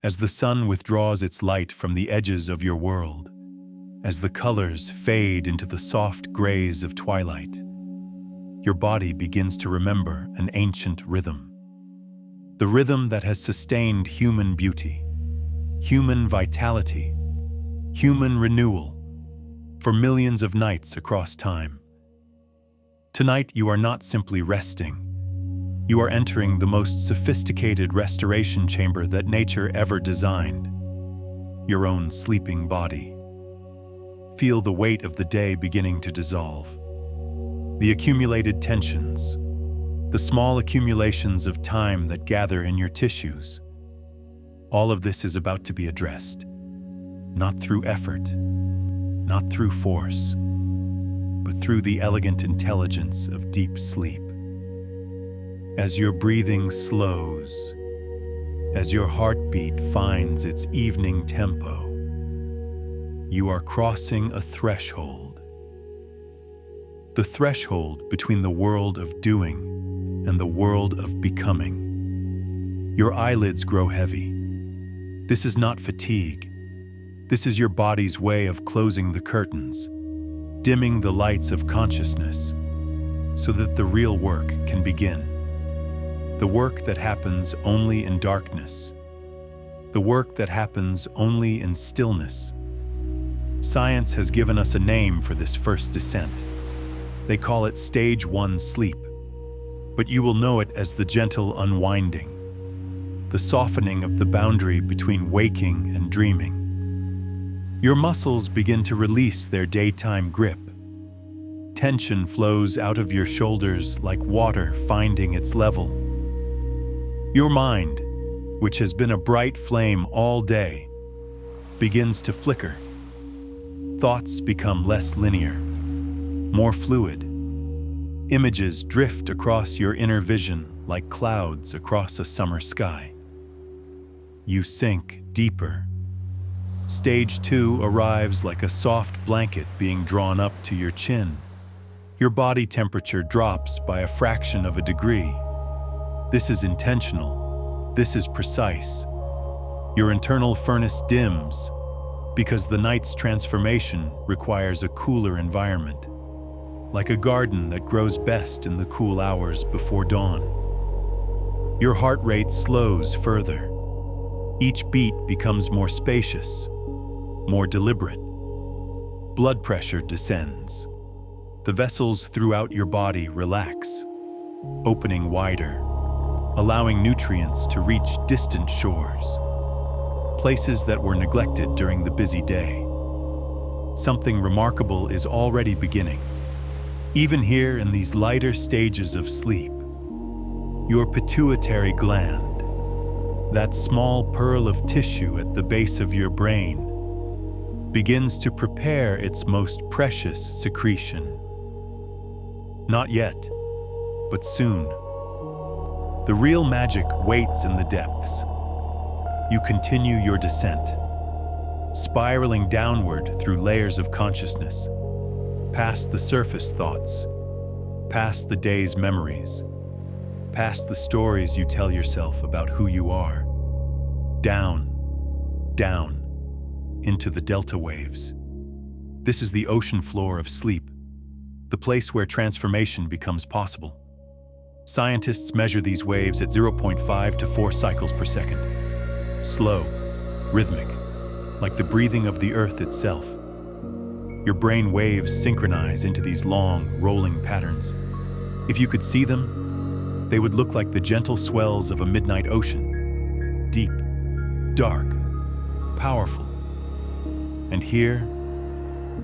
as the sun withdraws its light from the edges of your world, as the colors fade into the soft grays of twilight, your body begins to remember an ancient rhythm. The rhythm that has sustained human beauty, human vitality, human renewal for millions of nights across time. Tonight, you are not simply resting. You are entering the most sophisticated restoration chamber that nature ever designed, your own sleeping body. Feel the weight of the day beginning to dissolve. The accumulated tensions, the small accumulations of time that gather in your tissues. All of this is about to be addressed, not through effort, not through force, but through the elegant intelligence of deep sleep. As your breathing slows, as your heartbeat finds its evening tempo, you are crossing a threshold. The threshold between the world of doing and the world of becoming. Your eyelids grow heavy. This is not fatigue. This is your body's way of closing the curtains, dimming the lights of consciousness, so that the real work can begin. The work that happens only in darkness. The work that happens only in stillness. Science has given us a name for this first descent. They call it Stage 1 sleep, but you will know it as the gentle unwinding, the softening of the boundary between waking and dreaming. Your muscles begin to release their daytime grip. Tension flows out of your shoulders like water finding its level. Your mind, which has been a bright flame all day, begins to flicker. Thoughts become less linear, more fluid. Images drift across your inner vision like clouds across a summer sky. You sink deeper. Stage 2 arrives like a soft blanket being drawn up to your chin. Your body temperature drops by a fraction of a degree. This is intentional. This is precise. Your internal furnace dims because the night's transformation requires a cooler environment, like a garden that grows best in the cool hours before dawn. Your heart rate slows further. Each beat becomes more spacious, more deliberate. Blood pressure descends. The vessels throughout your body relax, opening wider, allowing nutrients to reach distant shores, places that were neglected during the busy day. Something remarkable is already beginning. Even here in these lighter stages of sleep, your pituitary gland, that small pearl of tissue at the base of your brain, begins to prepare its most precious secretion. Not yet, but soon. The real magic waits in the depths. You continue your descent, spiraling downward through layers of consciousness, past the surface thoughts, past the day's memories, past the stories you tell yourself about who you are. Down, down, into the delta waves. This is the ocean floor of sleep, the place where transformation becomes possible. Scientists measure these waves at 0.5 to 4 cycles per second. Slow, rhythmic, like the breathing of the earth itself. Your brain waves synchronize into these long, rolling patterns. If you could see them, they would look like the gentle swells of a midnight ocean. Deep, dark, powerful. And here,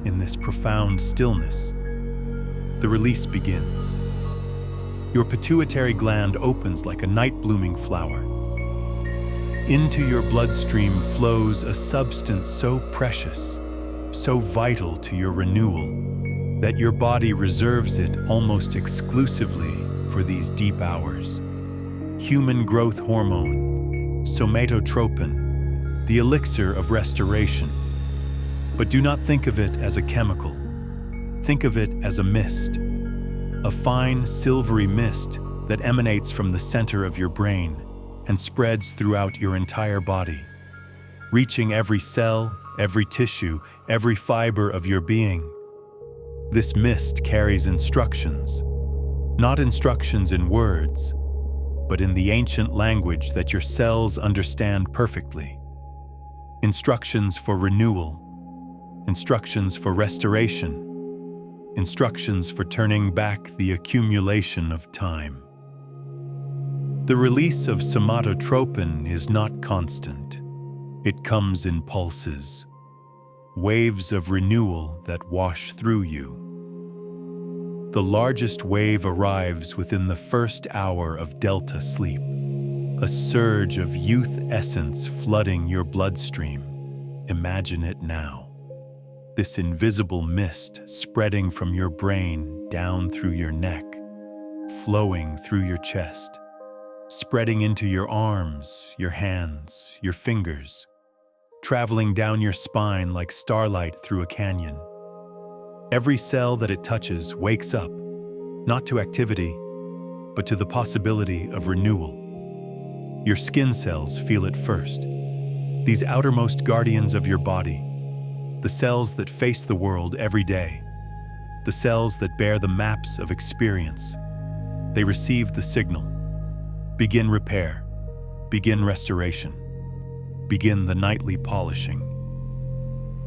in this profound stillness, the release begins. Your pituitary gland opens like a night-blooming flower. Into your bloodstream flows a substance so precious, so vital to your renewal, that your body reserves it almost exclusively for these deep hours. Human growth hormone, somatotropin, the elixir of restoration. But do not think of it as a chemical. Think of it as a mist, a fine silvery mist that emanates from the center of your brain and spreads throughout your entire body. reaching every cell, every tissue, every fiber of your being. This mist carries instructions, not instructions in words, but in the ancient language that your cells understand perfectly. Instructions for renewal, instructions for restoration, instructions for turning back the accumulation of time. The release of somatotropin is not constant. It comes in pulses, waves of renewal that wash through you. The largest wave arrives within the first hour of delta sleep, a surge of youth essence flooding your bloodstream. Imagine it now. This invisible mist spreading from your brain down through your neck, flowing through your chest, spreading into your arms, your hands, your fingers, traveling down your spine like starlight through a canyon. Every cell that it touches wakes up, not to activity, but to the possibility of renewal. Your skin cells feel it first. These outermost guardians of your body, the cells that face the world every day, the cells that bear the maps of experience. They receive the signal. Begin repair, begin restoration, begin the nightly polishing.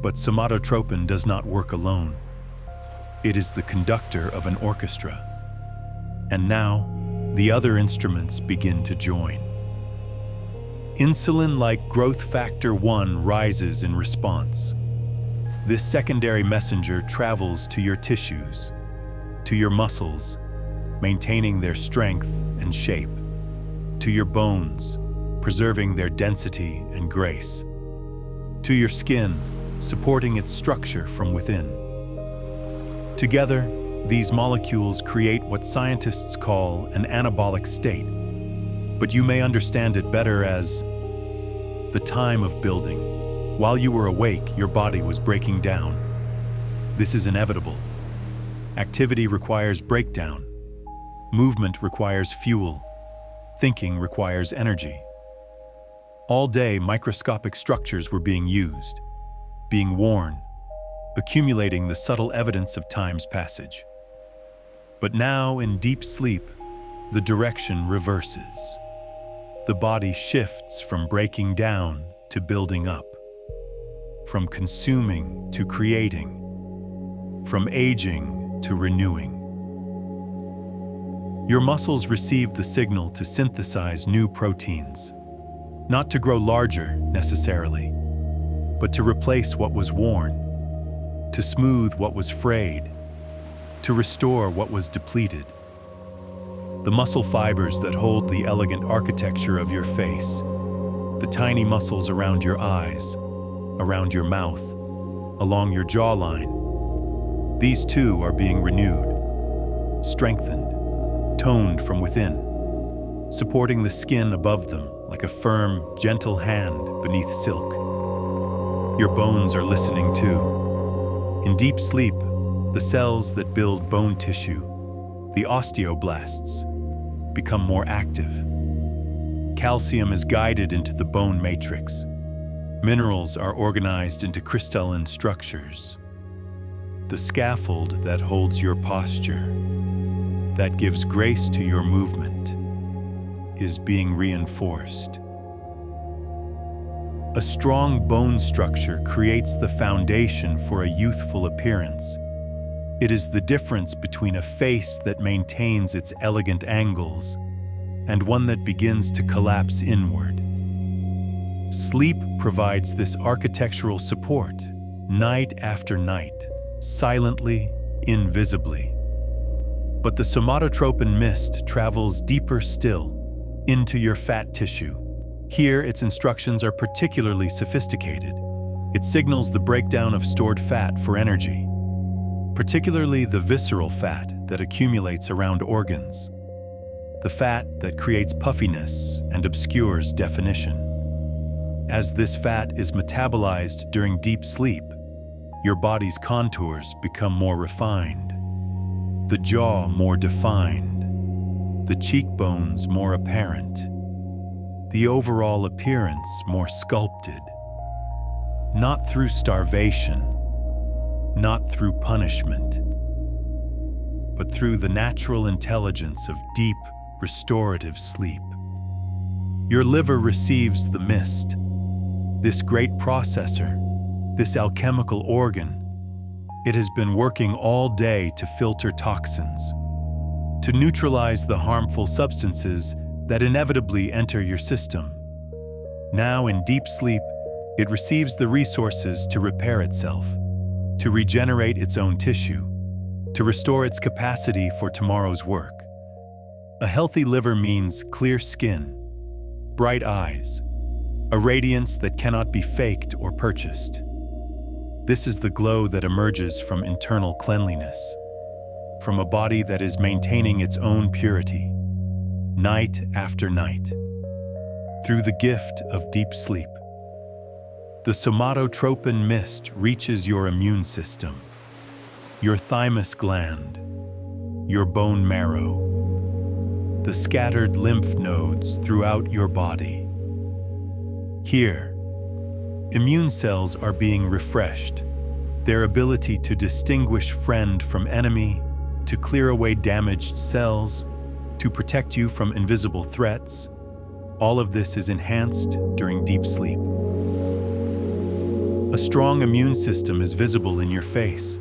But somatotropin does not work alone. It is the conductor of an orchestra. And now, the other instruments begin to join. Insulin-like growth factor 1 rises in response. This secondary messenger travels to your tissues, to your muscles, maintaining their strength and shape, to your bones, preserving their density and grace, to your skin, supporting its structure from within. Together, these molecules create what scientists call an anabolic state, but you may understand it better as the time of building. While you were awake, your body was breaking down. This is inevitable. Activity requires breakdown. Movement requires fuel. Thinking requires energy. All day, microscopic structures were being used, being worn, accumulating the subtle evidence of time's passage. But now, in deep sleep, the direction reverses. The body shifts from breaking down to building up, from consuming to creating, from aging to renewing. Your muscles receive the signal to synthesize new proteins, not to grow larger necessarily, but to replace what was worn, to smooth what was frayed, to restore what was depleted. The muscle fibers that hold the elegant architecture of your face, the tiny muscles around your eyes, around your mouth, along your jawline, these too are being renewed, strengthened, toned from within, supporting the skin above them like a firm, gentle hand beneath silk. Your bones are listening too. In deep sleep, the cells that build bone tissue, the osteoblasts, become more active. Calcium is guided into the bone matrix. Minerals are organized into crystalline structures. The scaffold that holds your posture, that gives grace to your movement, is being reinforced. A strong bone structure creates the foundation for a youthful appearance. It is the difference between a face that maintains its elegant angles and one that begins to collapse inward. Sleep provides this architectural support, night after night, silently, invisibly. But the somatotropin mist travels deeper still, into your fat tissue. Here, its instructions are particularly sophisticated. It signals the breakdown of stored fat for energy, particularly the visceral fat that accumulates around organs, the fat that creates puffiness and obscures definition. As this fat is metabolized during deep sleep, your body's contours become more refined, the jaw more defined, the cheekbones more apparent, the overall appearance more sculpted. not through starvation, not through punishment, but through the natural intelligence of deep, restorative sleep. Your liver receives the mist, this great processor, this alchemical organ. It has been working all day to filter toxins, to neutralize the harmful substances that inevitably enter your system. Now, in deep sleep, it receives the resources to repair itself, to regenerate its own tissue, to restore its capacity for tomorrow's work. A healthy liver means clear skin, bright eyes, a radiance that cannot be faked or purchased. This is the glow that emerges from internal cleanliness, from a body that is maintaining its own purity, night after night, through the gift of deep sleep. The somatotropin mist reaches your immune system, your thymus gland, your bone marrow, the scattered lymph nodes throughout your body. Here, immune cells are being refreshed, their ability to distinguish friend from enemy, to clear away damaged cells, to protect you from invisible threats. All of this is enhanced during deep sleep. A strong immune system is visible in your face,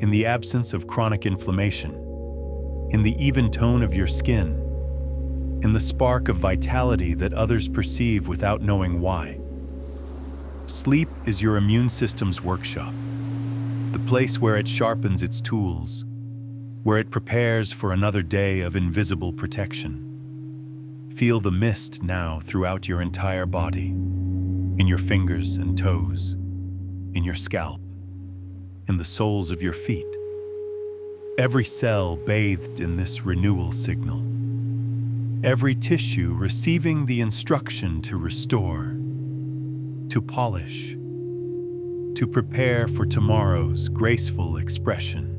in the absence of chronic inflammation, in the even tone of your skin, in the spark of vitality that others perceive without knowing why. Sleep is your immune system's workshop, the place where it sharpens its tools, where it prepares for another day of invisible protection. Feel the mist now throughout your entire body, in your fingers and toes, in your scalp, in the soles of your feet. Every cell bathed in this renewal signal. Every tissue receiving the instruction to restore, to polish, to prepare for tomorrow's graceful expression.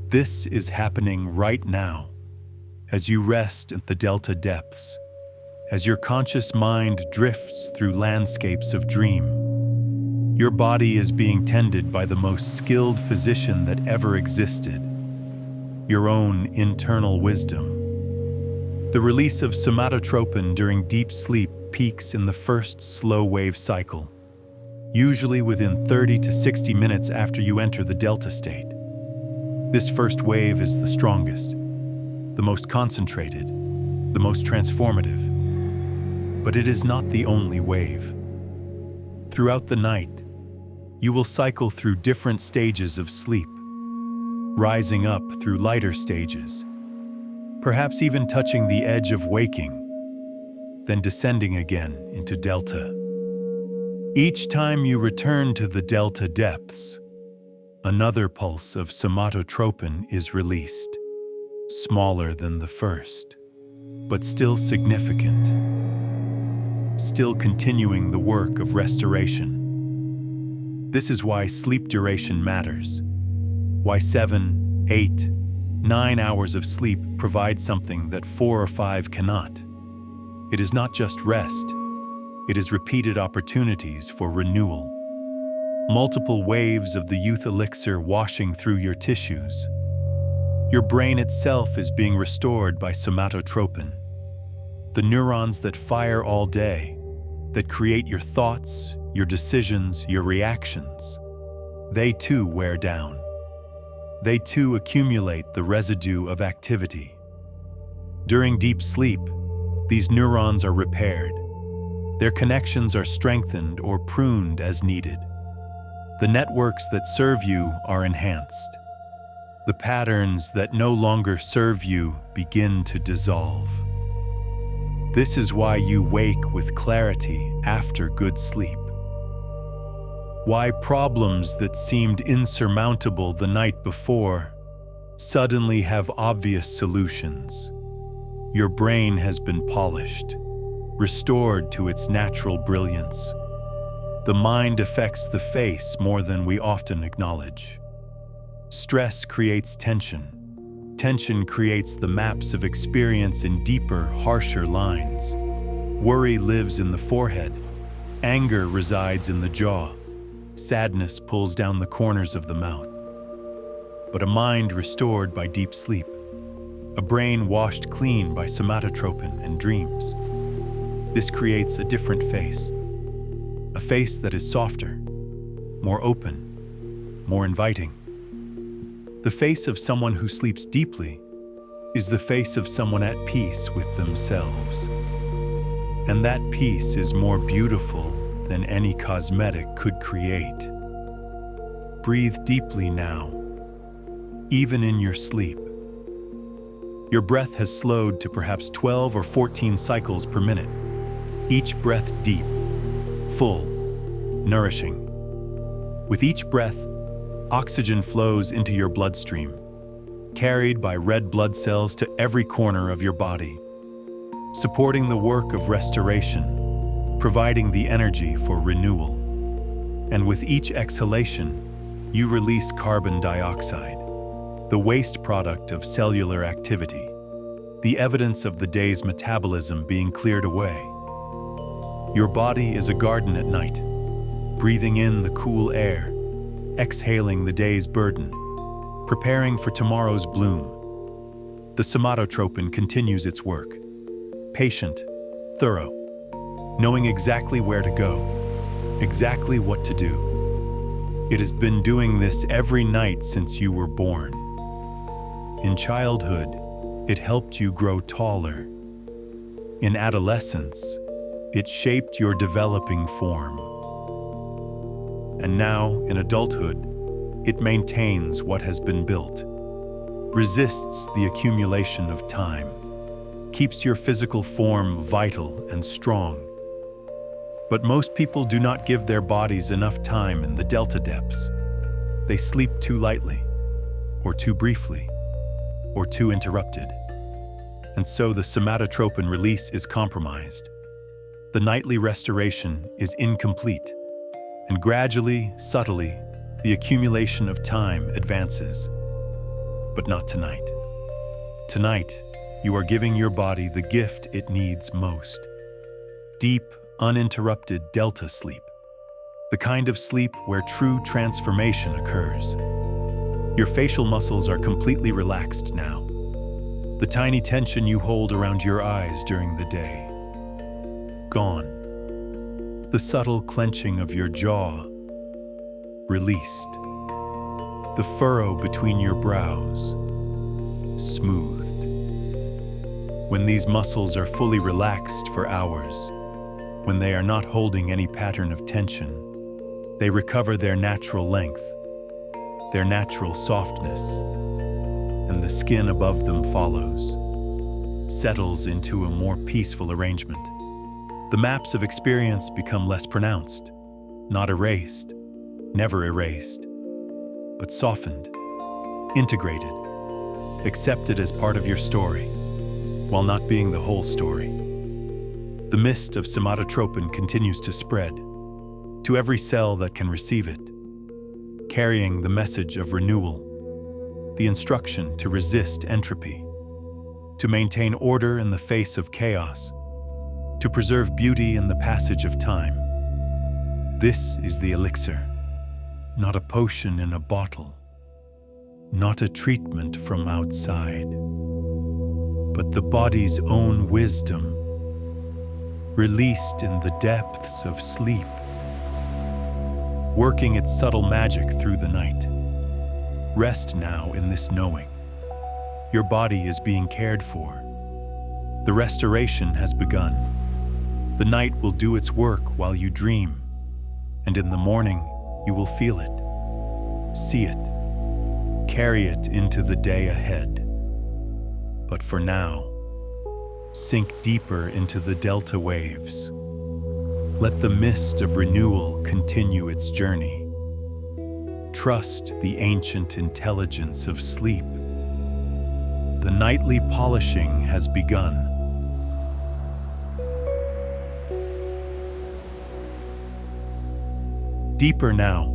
This is happening right now, as you rest in the delta depths, as your conscious mind drifts through landscapes of dream. Your body is being tended by the most skilled physician that ever existed, your own internal wisdom. The release of somatotropin during deep sleep peaks in the first slow wave cycle, usually within 30 to 60 minutes after you enter the delta state. This first wave is the strongest, the most concentrated, the most transformative. But it is not the only wave. Throughout the night, you will cycle through different stages of sleep, rising up through lighter stages, perhaps even touching the edge of waking, then descending again into delta. Each time you return to the delta depths, another pulse of somatotropin is released, smaller than the first, but still significant, still continuing the work of restoration. This is why sleep duration matters, why 7, 8, 9 hours of sleep provide something that 4 or 5 cannot. It is not just rest, it is repeated opportunities for renewal. Multiple waves of the youth elixir washing through your tissues. Your brain itself is being restored by somatotropin. The neurons that fire all day, that create your thoughts, your decisions, your reactions, they too wear down. They too accumulate the residue of activity. During deep sleep, these neurons are repaired. Their connections are strengthened or pruned as needed. The networks that serve you are enhanced. The patterns that no longer serve you begin to dissolve. This is why you wake with clarity after good sleep. Why problems that seemed insurmountable the night before suddenly have obvious solutions. Your brain has been polished, restored to its natural brilliance. The mind affects the face more than we often acknowledge. Stress creates tension. Tension creates the maps of experience in deeper, harsher lines. Worry lives in the forehead. Anger resides in the jaw. Sadness pulls down the corners of the mouth. But a mind restored by deep sleep, a brain washed clean by somatotropin and dreams, this creates a different face. A face that is softer, more open, more inviting. The face of someone who sleeps deeply is the face of someone at peace with themselves. And that peace is more beautiful than any cosmetic could create. Breathe deeply now, even in your sleep. Your breath has slowed to perhaps 12 or 14 cycles per minute, each breath deep, full, nourishing. With each breath, oxygen flows into your bloodstream, carried by red blood cells to every corner of your body, supporting the work of restoration, providing the energy for renewal. And with each exhalation, you release carbon dioxide, the waste product of cellular activity, the evidence of the day's metabolism being cleared away. Your body is a garden at night, breathing in the cool air, exhaling the day's burden, preparing for tomorrow's bloom. The somatotropin continues its work, patient, thorough, knowing exactly where to go, exactly what to do. It has been doing this every night since you were born. In childhood, it helped you grow taller. In adolescence, it shaped your developing form. And now, in adulthood, it maintains what has been built, resists the accumulation of time, keeps your physical form vital and strong. But most people do not give their bodies enough time in the delta depths. They sleep too lightly, or too briefly, or too interrupted. And so the somatotropin release is compromised. The nightly restoration is incomplete, and gradually, subtly, the accumulation of time advances. But not tonight. Tonight, you are giving your body the gift it needs most. Deep, uninterrupted delta sleep. The kind of sleep where true transformation occurs. Your facial muscles are completely relaxed now. The tiny tension you hold around your eyes during the day, gone. The subtle clenching of your jaw, released. The furrow between your brows, smoothed. When these muscles are fully relaxed for hours, when they are not holding any pattern of tension, they recover their natural length, their natural softness, and the skin above them follows, settles into a more peaceful arrangement. The maps of experience become less pronounced, not erased, never erased, but softened, integrated, accepted as part of your story, while not being the whole story. The mist of somatotropin continues to spread to every cell that can receive it, carrying the message of renewal, the instruction to resist entropy, to maintain order in the face of chaos, to preserve beauty in the passage of time. This is the elixir, not a potion in a bottle, not a treatment from outside, but the body's own wisdom, released in the depths of sleep, working its subtle magic through the night. Rest now in this knowing. Your body is being cared for. The restoration has begun. The night will do its work while you dream, and in the morning you will feel it, see it, carry it into the day ahead. But for now, sink deeper into the delta waves. Let the mist of renewal continue its journey. Trust the ancient intelligence of sleep. The nightly polishing has begun. Deeper now,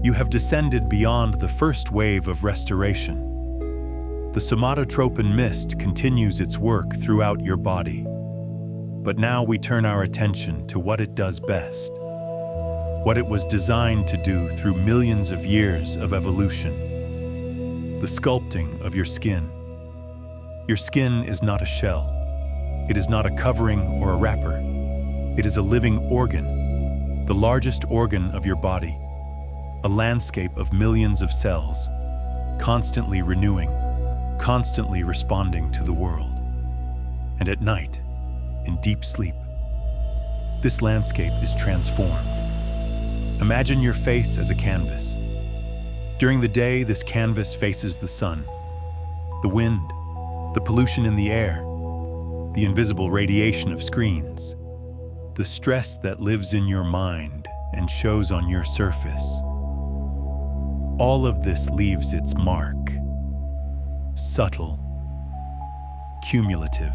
you have descended beyond the first wave of restoration. The somatotropin mist continues its work throughout your body. But now we turn our attention to what it does best, what it was designed to do through millions of years of evolution: the sculpting of your skin. Your skin is not a shell. It is not a covering or a wrapper. It is a living organ, the largest organ of your body, a landscape of millions of cells, constantly renewing, constantly responding to the world. And at night, in deep sleep, this landscape is transformed. Imagine your face as a canvas. During the day, this canvas faces the sun, the wind, the pollution in the air, the invisible radiation of screens, the stress that lives in your mind and shows on your surface. All of this leaves its mark. Subtle, cumulative,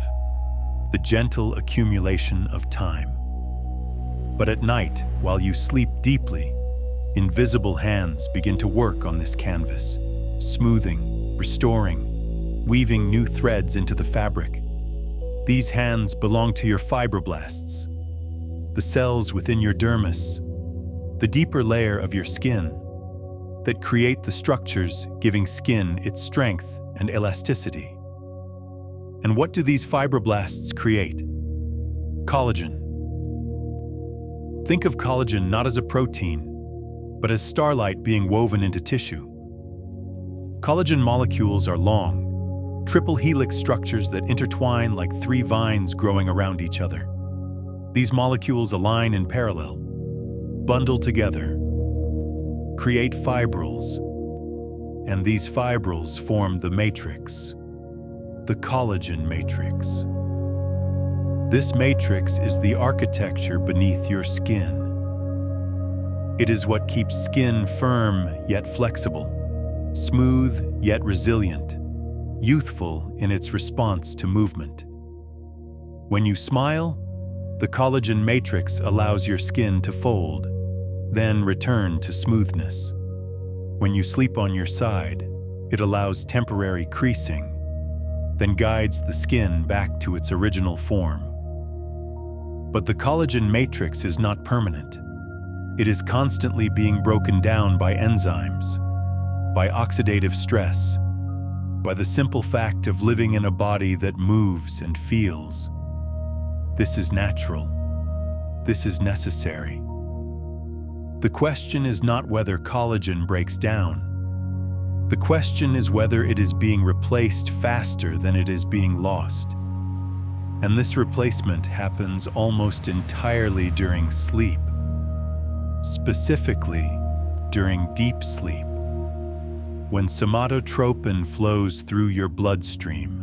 the gentle accumulation of time. But at night, while you sleep deeply, invisible hands begin to work on this canvas, smoothing, restoring, weaving new threads into the fabric. These hands belong to your fibroblasts, the cells within your dermis, the deeper layer of your skin that create the structures giving skin its strength and elasticity. And what do these fibroblasts create? Collagen. Think of collagen not as a protein, but as starlight being woven into tissue. Collagen molecules are long, triple helix structures that intertwine like three vines growing around each other. These molecules align in parallel, bundle together, create fibrils, and these fibrils form the matrix, the collagen matrix. This matrix is the architecture beneath your skin. It is what keeps skin firm yet flexible, smooth yet resilient, youthful in its response to movement. When you smile, the collagen matrix allows your skin to fold, then return to smoothness. When you sleep on your side, it allows temporary creasing, then guides the skin back to its original form. But the collagen matrix is not permanent. It is constantly being broken down by enzymes, by oxidative stress, by the simple fact of living in a body that moves and feels. This is natural. This is necessary. The question is not whether collagen breaks down. The question is whether it is being replaced faster than it is being lost. And this replacement happens almost entirely during sleep, specifically during deep sleep, when somatotropin flows through your bloodstream.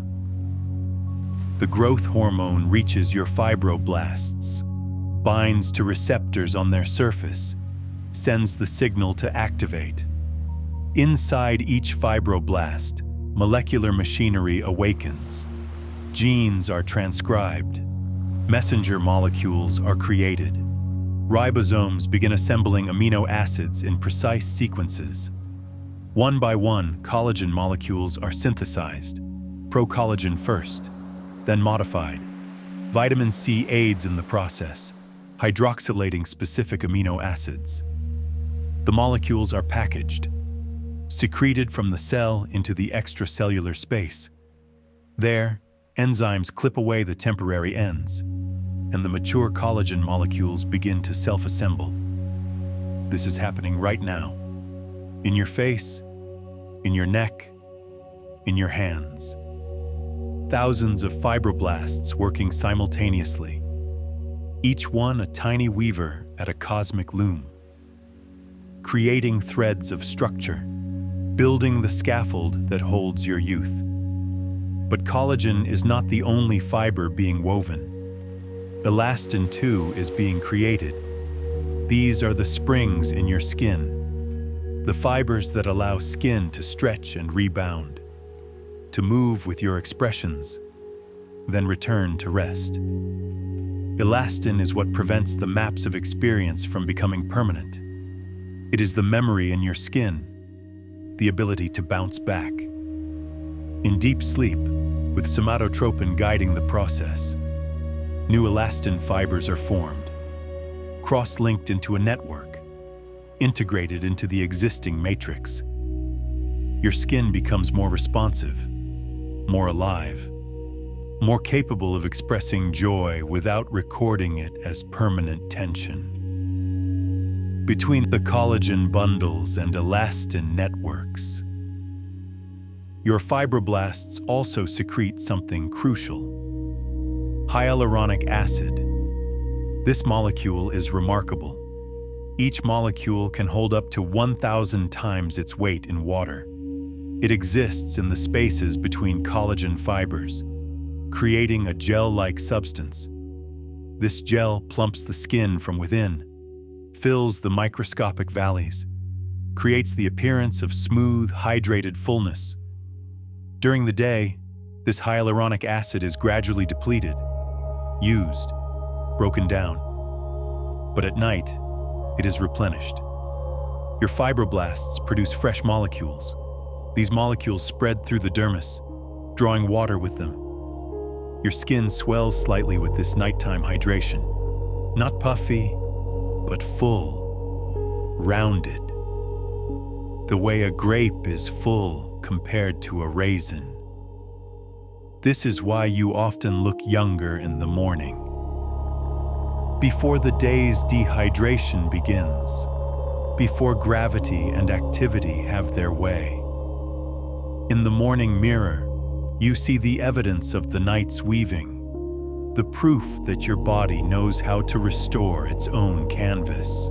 The growth hormone reaches your fibroblasts, binds to receptors on their surface, sends the signal to activate. Inside each fibroblast, molecular machinery awakens. Genes are transcribed. Messenger molecules are created. Ribosomes begin assembling amino acids in precise sequences. One by one, collagen molecules are synthesized. Procollagen first, then modified. Vitamin C aids in the process, hydroxylating specific amino acids. The molecules are packaged, secreted from the cell into the extracellular space. There, enzymes clip away the temporary ends, and the mature collagen molecules begin to self-assemble. This is happening right now, in your face, in your neck, in your hands. Thousands of fibroblasts working simultaneously, each one a tiny weaver at a cosmic loom, creating threads of structure, building the scaffold that holds your youth. But collagen is not the only fiber being woven. Elastin, too, is being created. These are the springs in your skin, the fibers that allow skin to stretch and rebound, to move with your expressions, then return to rest. Elastin is what prevents the maps of experience from becoming permanent. It is the memory in your skin, the ability to bounce back. In deep sleep, with somatotropin guiding the process, New elastin fibers are formed, cross-linked into a network, integrated into the existing matrix. Your skin becomes more responsive, more alive, more capable of expressing joy without recording it as permanent tension. Between the collagen bundles and elastin networks, your fibroblasts also secrete something crucial: hyaluronic acid. This molecule is remarkable. Each molecule can hold up to 1,000 times its weight in water. It exists in the spaces between collagen fibers, creating a gel-like substance. This gel plumps the skin from within, fills the microscopic valleys, creates the appearance of smooth, hydrated fullness. During the day, this hyaluronic acid is gradually depleted, used, broken down. But at night, it is replenished. Your fibroblasts produce fresh molecules. These molecules spread through the dermis, drawing water with them. Your skin swells slightly with this nighttime hydration. Not puffy, but full, rounded. The way a grape is full compared to a raisin. This is why you often look younger in the morning, before the day's dehydration begins, before gravity and activity have their way. In the morning mirror, you see the evidence of the night's weaving, the proof that your body knows how to restore its own canvas.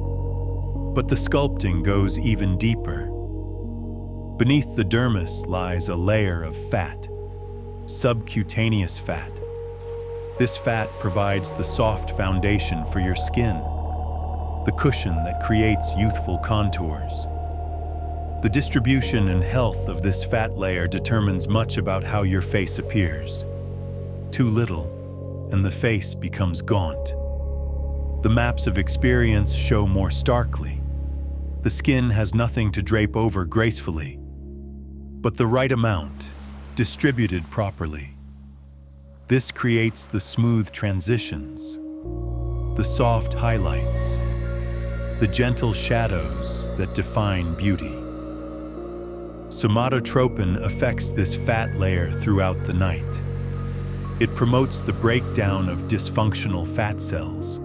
But the sculpting goes even deeper. Beneath the dermis lies a layer of fat, subcutaneous fat. This fat provides the soft foundation for your skin, the cushion that creates youthful contours. The distribution and health of this fat layer determines much about how your face appears. Too little, and the face becomes gaunt. The maps of experience show more starkly. The skin has nothing to drape over gracefully, but the right amount, distributed properly. This creates the smooth transitions, the soft highlights, the gentle shadows that define beauty. Somatotropin affects this fat layer throughout the night. It promotes the breakdown of dysfunctional fat cells,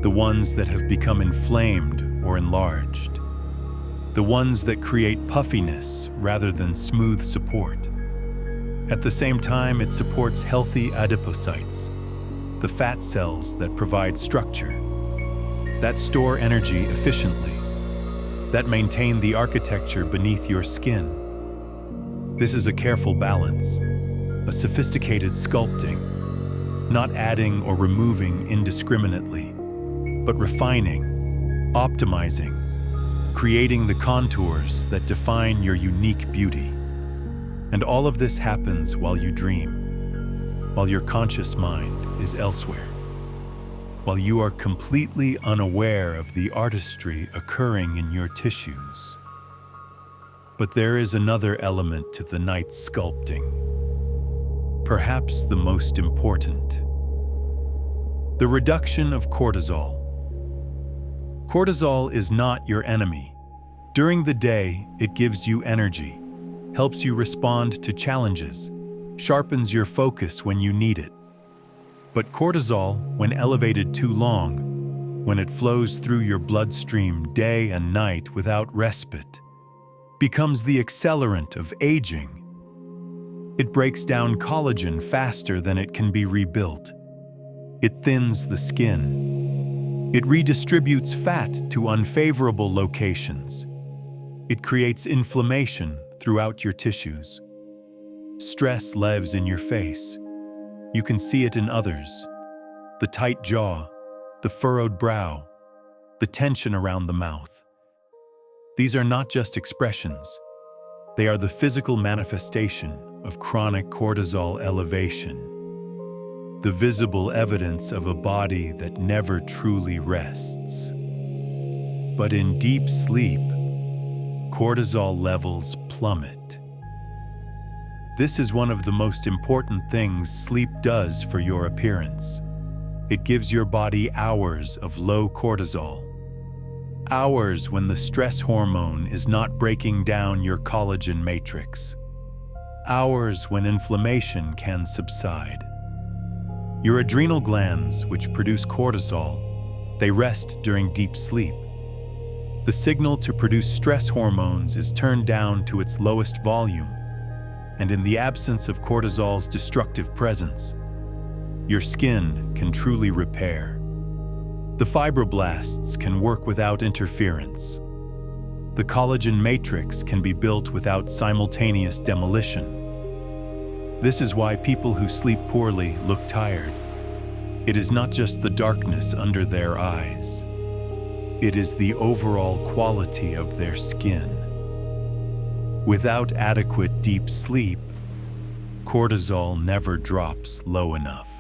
the ones that have become inflamed or enlarged, the ones that create puffiness rather than smooth support. At the same time, it supports healthy adipocytes, the fat cells that provide structure, that store energy efficiently, that maintain the architecture beneath your skin. This is a careful balance, a sophisticated sculpting, not adding or removing indiscriminately, but refining, optimizing, creating the contours that define your unique beauty. And all of this happens while you dream, while your conscious mind is elsewhere, while you are completely unaware of the artistry occurring in your tissues. But there is another element to the night's sculpting, perhaps the most important: the reduction of cortisol. Cortisol is not your enemy. During the day, it gives you energy, helps you respond to challenges, sharpens your focus when you need it. But cortisol, when elevated too long, when it flows through your bloodstream day and night without respite, becomes the accelerant of aging. It breaks down collagen faster than it can be rebuilt. It thins the skin. It redistributes fat to unfavorable locations. It creates inflammation throughout your tissues. Stress lives in your face. You can see it in others. The tight jaw, the furrowed brow, the tension around the mouth. These are not just expressions. They are the physical manifestation of chronic cortisol elevation, the visible evidence of a body that never truly rests. But in deep sleep, cortisol levels plummet. This is one of the most important things sleep does for your appearance. It gives your body hours of low cortisol. Hours when the stress hormone is not breaking down your collagen matrix. Hours when inflammation can subside. Your adrenal glands, which produce cortisol, they rest during deep sleep. The signal to produce stress hormones is turned down to its lowest volume, and in the absence of cortisol's destructive presence, your skin can truly repair. The fibroblasts can work without interference. The collagen matrix can be built without simultaneous demolition. This is why people who sleep poorly look tired. It is not just the darkness under their eyes. It is the overall quality of their skin. Without adequate deep sleep, cortisol never drops low enough.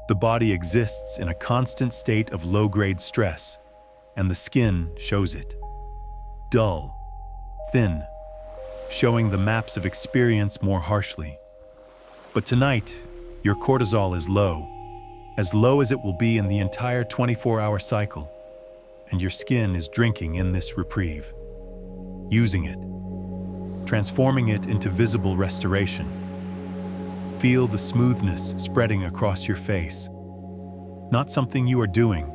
The body exists in a constant state of low-grade stress, and the skin shows it. Dull, thin, showing the maps of experience more harshly. But tonight, your cortisol is low as it will be in the entire 24-hour cycle, and your skin is drinking in this reprieve, using it, transforming it into visible restoration. Feel the smoothness spreading across your face. Not something you are doing,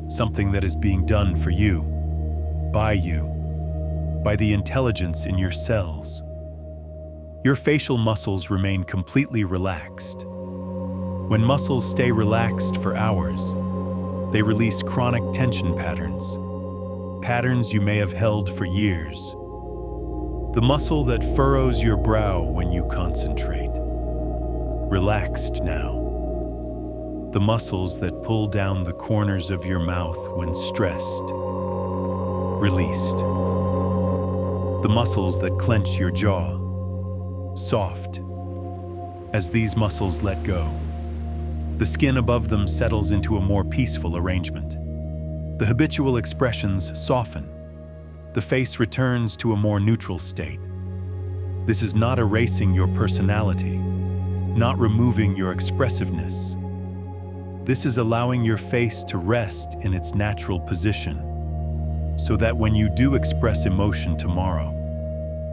something that is being done for you, by the intelligence in your cells. Your facial muscles remain completely relaxed. When muscles stay relaxed for hours, they release chronic tension patterns you may have held for years. The muscle that furrows your brow when you concentrate, relaxed now. The muscles that pull down the corners of your mouth when stressed, released. The muscles that clench your jaw, soft. As these muscles let go, the skin above them settles into a more peaceful arrangement. The habitual expressions soften. The face returns to a more neutral state. This is not erasing your personality, not removing your expressiveness. This is allowing your face to rest in its natural position, so that when you do express emotion tomorrow,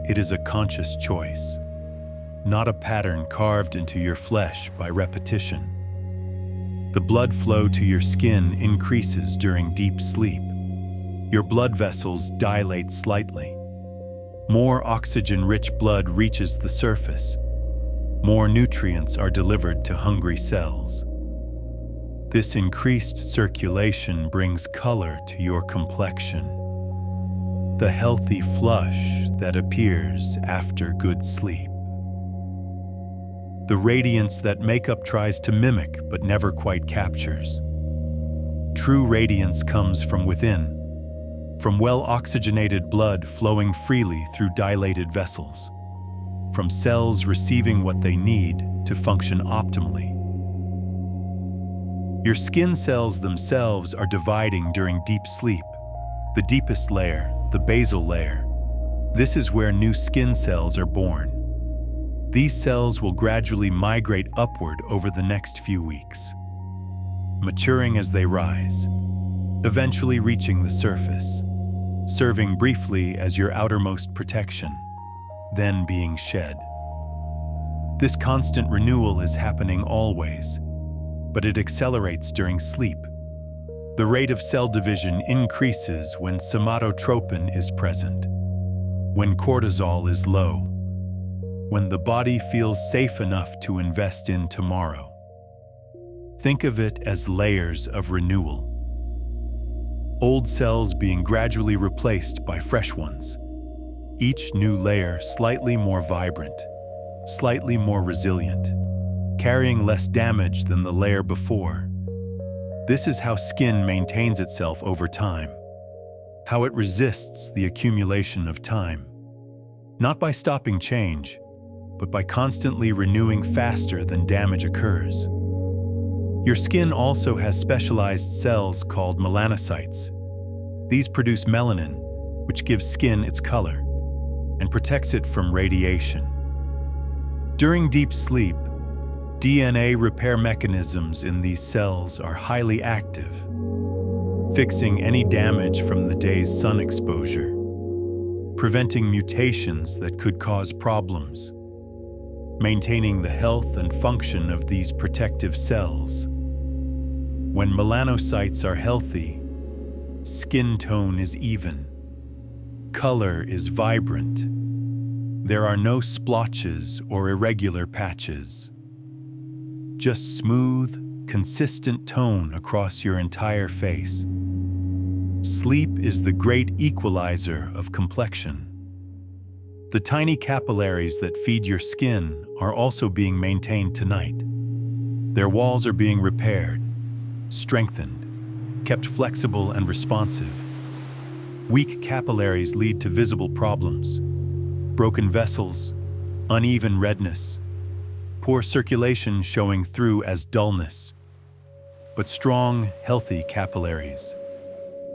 it is a conscious choice, not a pattern carved into your flesh by repetition. The blood flow to your skin increases during deep sleep. Your blood vessels dilate slightly. More oxygen-rich blood reaches the surface. More nutrients are delivered to hungry cells. This increased circulation brings color to your complexion. The healthy flush that appears after good sleep. The radiance that makeup tries to mimic but never quite captures. True radiance comes from within, from well-oxygenated blood flowing freely through dilated vessels, from cells receiving what they need to function optimally. Your skin cells themselves are dividing during deep sleep. The deepest layer, the basal layer, this is where new skin cells are born. These cells will gradually migrate upward over the next few weeks, maturing as they rise, eventually reaching the surface, serving briefly as your outermost protection, then being shed. This constant renewal is happening always, but it accelerates during sleep. The rate of cell division increases when somatotropin is present, when cortisol is low, when the body feels safe enough to invest in tomorrow. Think of it as layers of renewal. Old cells being gradually replaced by fresh ones. Each new layer slightly more vibrant, slightly more resilient, carrying less damage than the layer before. This is how skin maintains itself over time, how it resists the accumulation of time. Not by stopping change, but by constantly renewing faster than damage occurs. Your skin also has specialized cells called melanocytes. These produce melanin, which gives skin its color and protects it from radiation. During deep sleep, DNA repair mechanisms in these cells are highly active, fixing any damage from the day's sun exposure, preventing mutations that could cause problems, maintaining the health and function of these protective cells. When melanocytes are healthy, skin tone is even, color is vibrant. There are no splotches or irregular patches. Just smooth, consistent tone across your entire face. Sleep is the great equalizer of complexion. The tiny capillaries that feed your skin are also being maintained tonight. Their walls are being repaired, strengthened, kept flexible and responsive. Weak capillaries lead to visible problems, broken vessels, uneven redness, poor circulation showing through as dullness. But strong, healthy capillaries,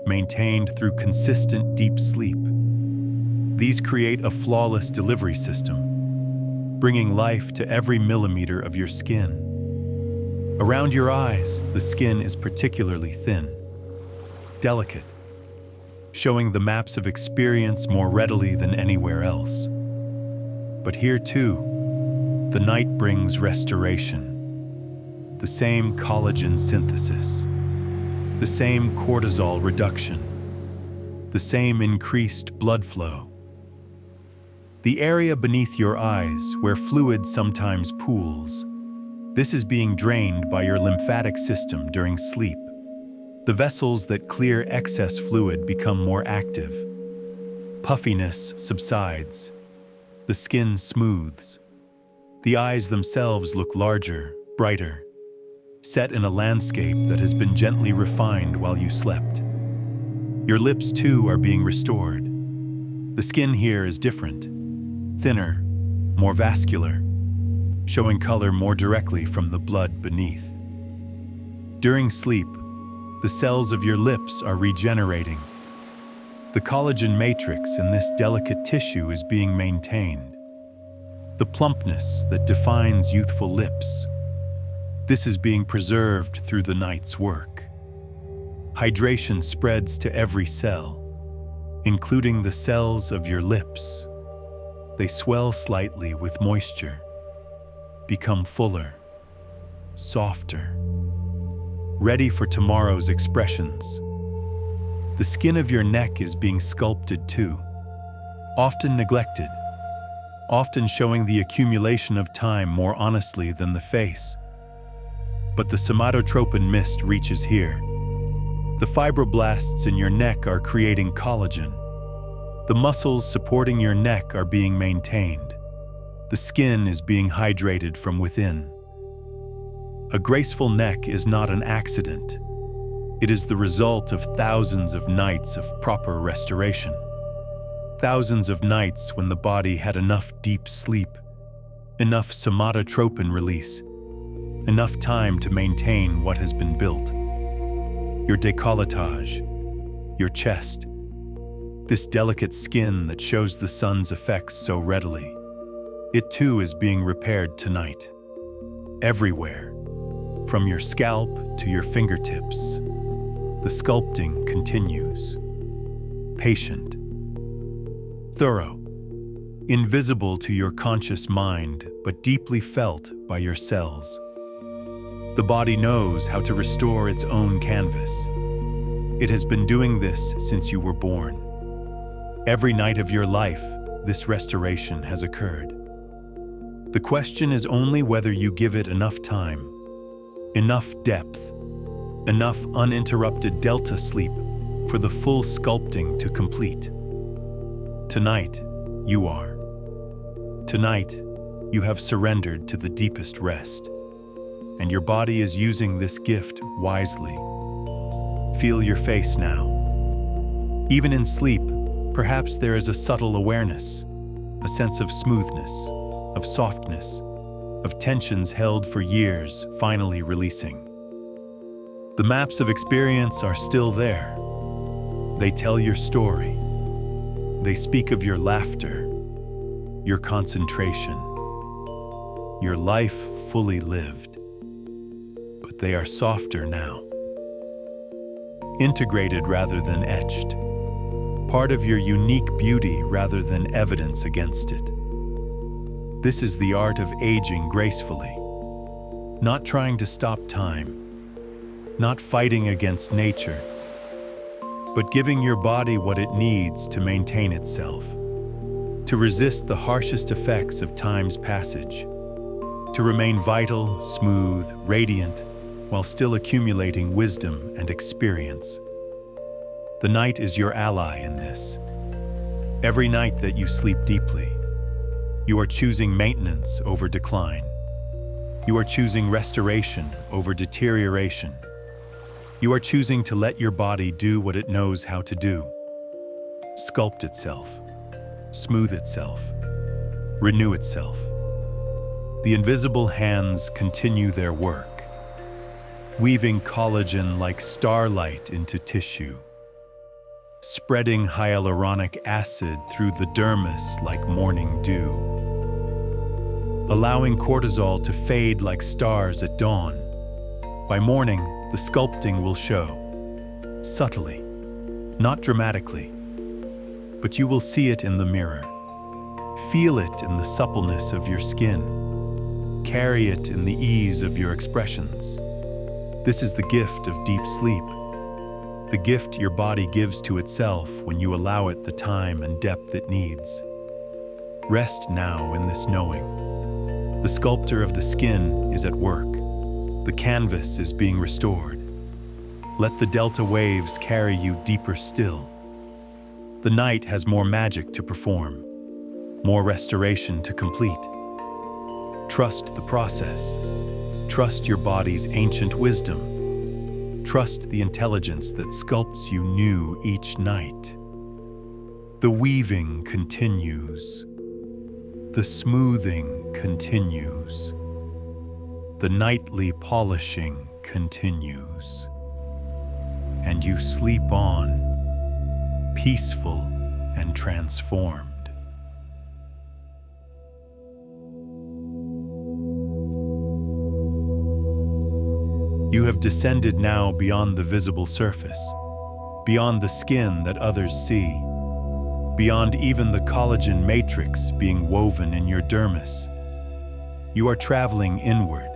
maintained through consistent deep sleep, these create a flawless delivery system, bringing life to every millimeter of your skin. Around your eyes, the skin is particularly thin, delicate, showing the maps of experience more readily than anywhere else. But here too, the night brings restoration, the same collagen synthesis, the same cortisol reduction, the same increased blood flow. The area beneath your eyes, where fluid sometimes pools, this is being drained by your lymphatic system during sleep. The vessels that clear excess fluid become more active. Puffiness subsides. The skin smooths. The eyes themselves look larger, brighter, set in a landscape that has been gently refined while you slept. Your lips, too, are being restored. The skin here is different, thinner, more vascular, showing color more directly from the blood beneath. During sleep, the cells of your lips are regenerating. The collagen matrix in this delicate tissue is being maintained. The plumpness that defines youthful lips, this is being preserved through the night's work. Hydration spreads to every cell, including the cells of your lips. They swell slightly with moisture, become fuller, softer, ready for tomorrow's expressions. The skin of your neck is being sculpted too, often neglected, often showing the accumulation of time more honestly than the face. But the somatotropin mist reaches here. The fibroblasts in your neck are creating collagen. The muscles supporting your neck are being maintained. The skin is being hydrated from within. A graceful neck is not an accident. It is the result of thousands of nights of proper restoration. Thousands of nights when the body had enough deep sleep, enough somatotropin release, enough time to maintain what has been built. Your décolletage, your chest, this delicate skin that shows the sun's effects so readily. It too is being repaired tonight. Everywhere, from your scalp to your fingertips, the sculpting continues. Patient, thorough, invisible to your conscious mind, but deeply felt by your cells. The body knows how to restore its own canvas. It has been doing this since you were born. Every night of your life, this restoration has occurred. The question is only whether you give it enough time, enough depth, enough uninterrupted delta sleep for the full sculpting to complete. Tonight, you are. Tonight, you have surrendered to the deepest rest, and your body is using this gift wisely. Feel your face now. Even in sleep, perhaps there is a subtle awareness, a sense of smoothness, of softness, of tensions held for years finally releasing. The maps of experience are still there. They tell your story. They speak of your laughter, your concentration, your life fully lived. But they are softer now. Integrated rather than etched. Part of your unique beauty rather than evidence against it. This is the art of aging gracefully. Not trying to stop time. Not fighting against nature. But giving your body what it needs to maintain itself. To resist the harshest effects of time's passage. To remain vital, smooth, radiant, while still accumulating wisdom and experience. The night is your ally in this. Every night that you sleep deeply, you are choosing maintenance over decline. You are choosing restoration over deterioration. You are choosing to let your body do what it knows how to do. Sculpt itself, smooth itself, renew itself. The invisible hands continue their work, weaving collagen like starlight into tissue, spreading hyaluronic acid through the dermis like morning dew, allowing cortisol to fade like stars at dawn. By morning, the sculpting will show, subtly, not dramatically, but you will see it in the mirror. Feel it in the suppleness of your skin. Carry it in the ease of your expressions. This is the gift of deep sleep. The gift your body gives to itself when you allow it the time and depth it needs. Rest now in this knowing. The sculptor of the skin is at work. The canvas is being restored. Let the delta waves carry you deeper still. The night has more magic to perform, more restoration to complete. Trust the process. Trust your body's ancient wisdom. Trust the intelligence that sculpts you new each night. The weaving continues. The smoothing continues. The nightly polishing continues. And you sleep on, peaceful and transformed. You have descended now beyond the visible surface, beyond the skin that others see, beyond even the collagen matrix being woven in your dermis. You are traveling inward,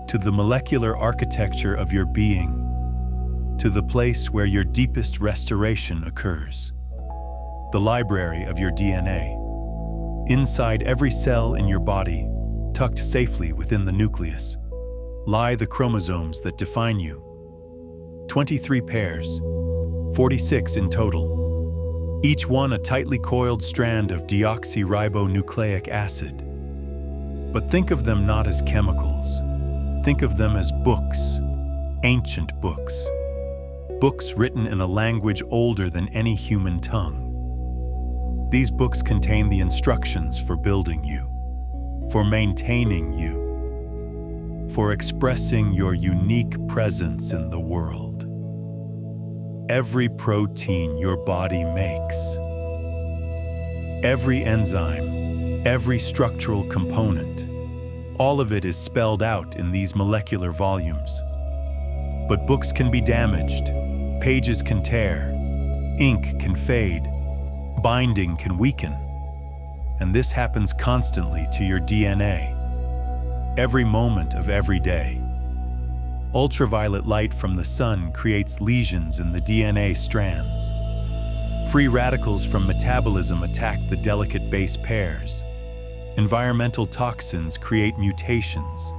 to the molecular architecture of your being, to the place where your deepest restoration occurs, the library of your DNA. Inside every cell in your body, tucked safely within the nucleus, lie the chromosomes that define you. 23 pairs, 46 in total, each one a tightly coiled strand of deoxyribonucleic acid. But think of them not as chemicals. Think of them as books, ancient books. Books written in a language older than any human tongue. These books contain the instructions for building you, for maintaining you, for expressing your unique presence in the world. Every protein your body makes, every enzyme, every structural component, all of it is spelled out in these molecular volumes. But books can be damaged, pages can tear, ink can fade, binding can weaken, and this happens constantly to your DNA. Every moment of every day. Ultraviolet light from the sun creates lesions in the DNA strands. Free radicals from metabolism attack the delicate base pairs. Environmental toxins create mutations.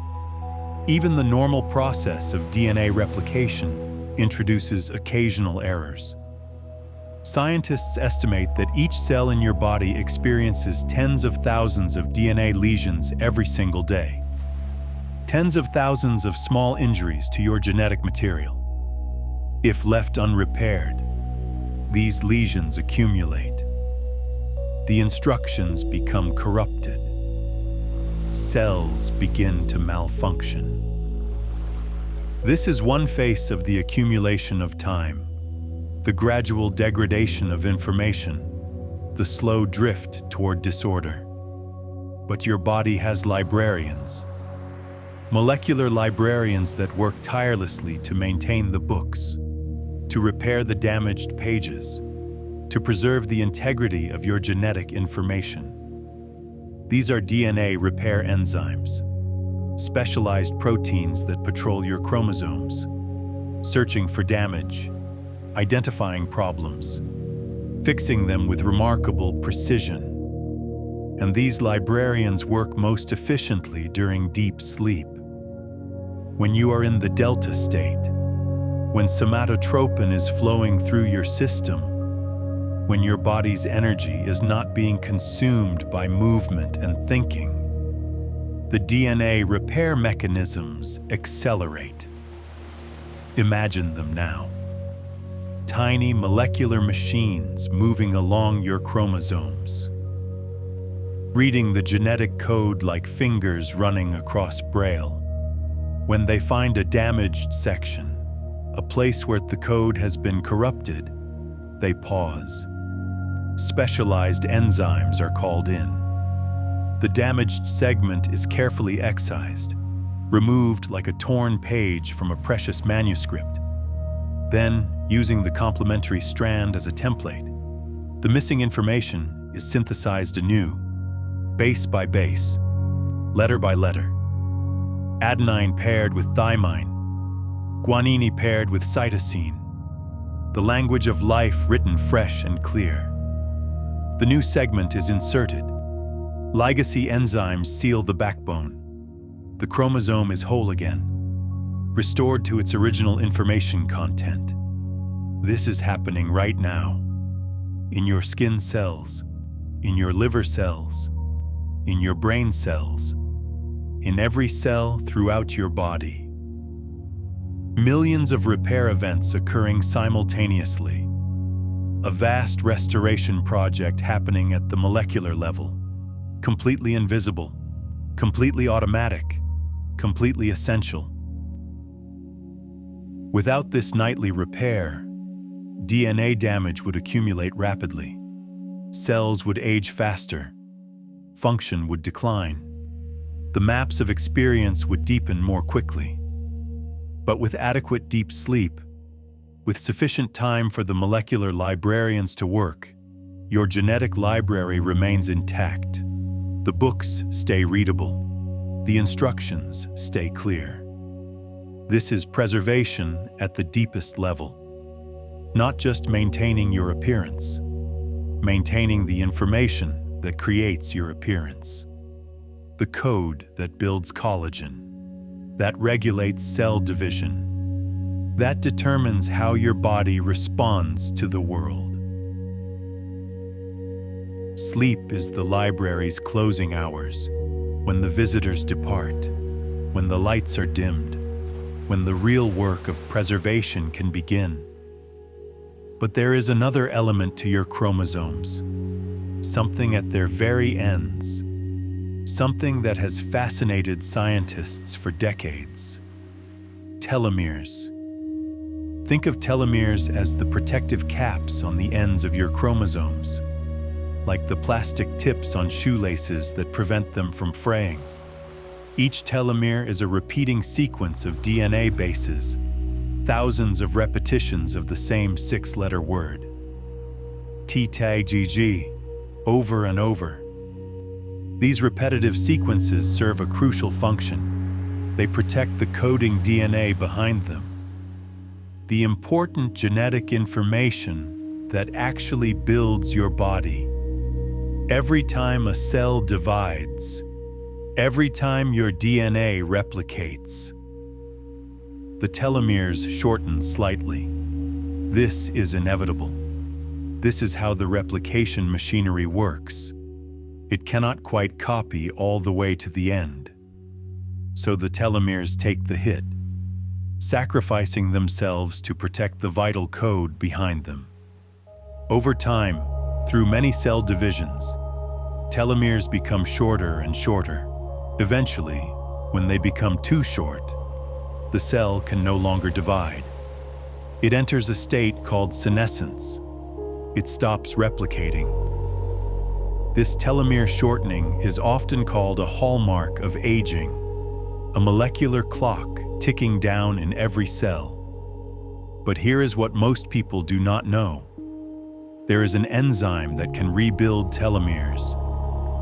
Even the normal process of DNA replication introduces occasional errors. Scientists estimate that each cell in your body experiences tens of thousands of DNA lesions every single day. Tens of thousands of small injuries to your genetic material. If left unrepaired, these lesions accumulate. The instructions become corrupted. Cells begin to malfunction. This is one face of the accumulation of time, the gradual degradation of information, the slow drift toward disorder. but your body has librarians. Molecular librarians that work tirelessly to maintain the books, to repair the damaged pages, to preserve the integrity of your genetic information. These are DNA repair enzymes, specialized proteins that patrol your chromosomes, searching for damage, identifying problems, fixing them with remarkable precision. And these librarians work most efficiently during deep sleep. When you are in the delta state, when somatotropin is flowing through your system, when your body's energy is not being consumed by movement and thinking, the DNA repair mechanisms accelerate. Imagine them now. Tiny molecular machines moving along your chromosomes, reading the genetic code like fingers running across Braille. When they find a damaged section, a place where the code has been corrupted, they pause. Specialized enzymes are called in. The damaged segment is carefully excised, removed like a torn page from a precious manuscript. Then, using the complementary strand as a template, the missing information is synthesized anew, base by base, letter by letter. Adenine paired with thymine, guanine paired with cytosine, the language of life written fresh and clear. The new segment is inserted. Legacy enzymes seal the backbone. The chromosome is whole again, restored to its original information content. This is happening right now, in your skin cells, in your liver cells, in your brain cells, in every cell throughout your body. Millions of repair events occurring simultaneously. A vast restoration project happening at the molecular level, completely invisible, completely automatic, completely essential. Without this nightly repair, DNA damage would accumulate rapidly. Cells would age faster. Function would decline. The maps of experience would deepen more quickly. But with adequate deep sleep, with sufficient time for the molecular librarians to work, your genetic library remains intact. The books stay readable. The instructions stay clear. This is preservation at the deepest level. Not just maintaining your appearance, maintaining the information that creates your appearance. The code that builds collagen, that regulates cell division, that determines how your body responds to the world. Sleep is the library's closing hours, when the visitors depart, when the lights are dimmed, when the real work of preservation can begin. But there is another element to your chromosomes, something at their very ends, something that has fascinated scientists for decades. Telomeres. Think of telomeres as the protective caps on the ends of your chromosomes, like the plastic tips on shoelaces that prevent them from fraying. Each telomere is a repeating sequence of DNA bases, thousands of repetitions of the same six-letter word. TTGG, over and over. These repetitive sequences serve a crucial function. They protect the coding DNA behind them, the important genetic information that actually builds your body. Every time a cell divides, every time your DNA replicates, the telomeres shorten slightly. This is inevitable. This is how the replication machinery works. It cannot quite copy all the way to the end. So the telomeres take the hit, sacrificing themselves to protect the vital code behind them. Over time, through many cell divisions, telomeres become shorter and shorter. Eventually, when they become too short, the cell can no longer divide. It enters a state called senescence. It stops replicating. This telomere shortening is often called a hallmark of aging, a molecular clock ticking down in every cell. But here is what most people do not know. There is an enzyme that can rebuild telomeres,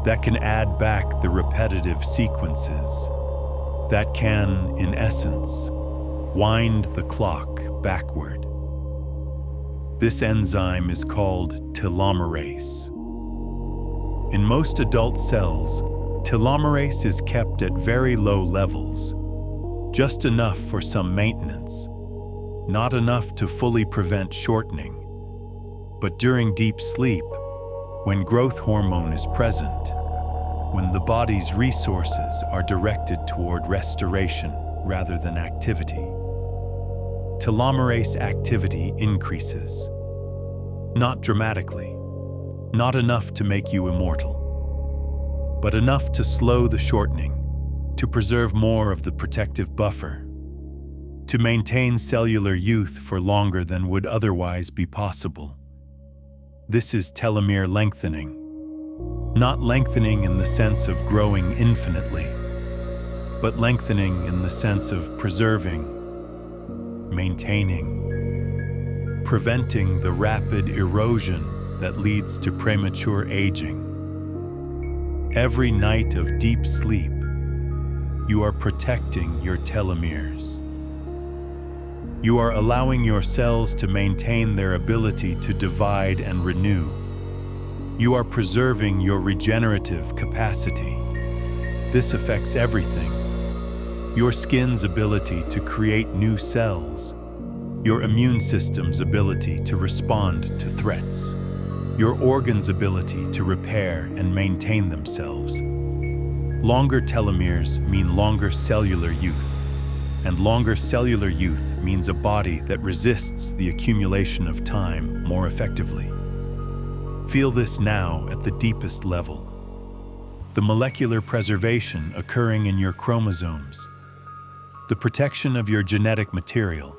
that can add back the repetitive sequences, that can, in essence, wind the clock backward. This enzyme is called telomerase. In most adult cells, telomerase is kept at very low levels, just enough for some maintenance, not enough to fully prevent shortening. But during deep sleep, when growth hormone is present, when the body's resources are directed toward restoration rather than activity, telomerase activity increases. Not dramatically, not enough to make you immortal, but enough to slow the shortening, to preserve more of the protective buffer, to maintain cellular youth for longer than would otherwise be possible. This is telomere lengthening. Not lengthening in the sense of growing infinitely, but lengthening in the sense of preserving, maintaining, preventing the rapid erosion that leads to premature aging. Every night of deep sleep, you are protecting your telomeres. You are allowing your cells to maintain their ability to divide and renew. You are preserving your regenerative capacity. This affects everything. Your skin's ability to create new cells, your immune system's ability to respond to threats, your organs' ability to repair and maintain themselves. Longer telomeres mean longer cellular youth, and longer cellular youth means a body that resists the accumulation of time more effectively. Feel this now at the deepest level. The molecular preservation occurring in your chromosomes, the protection of your genetic material,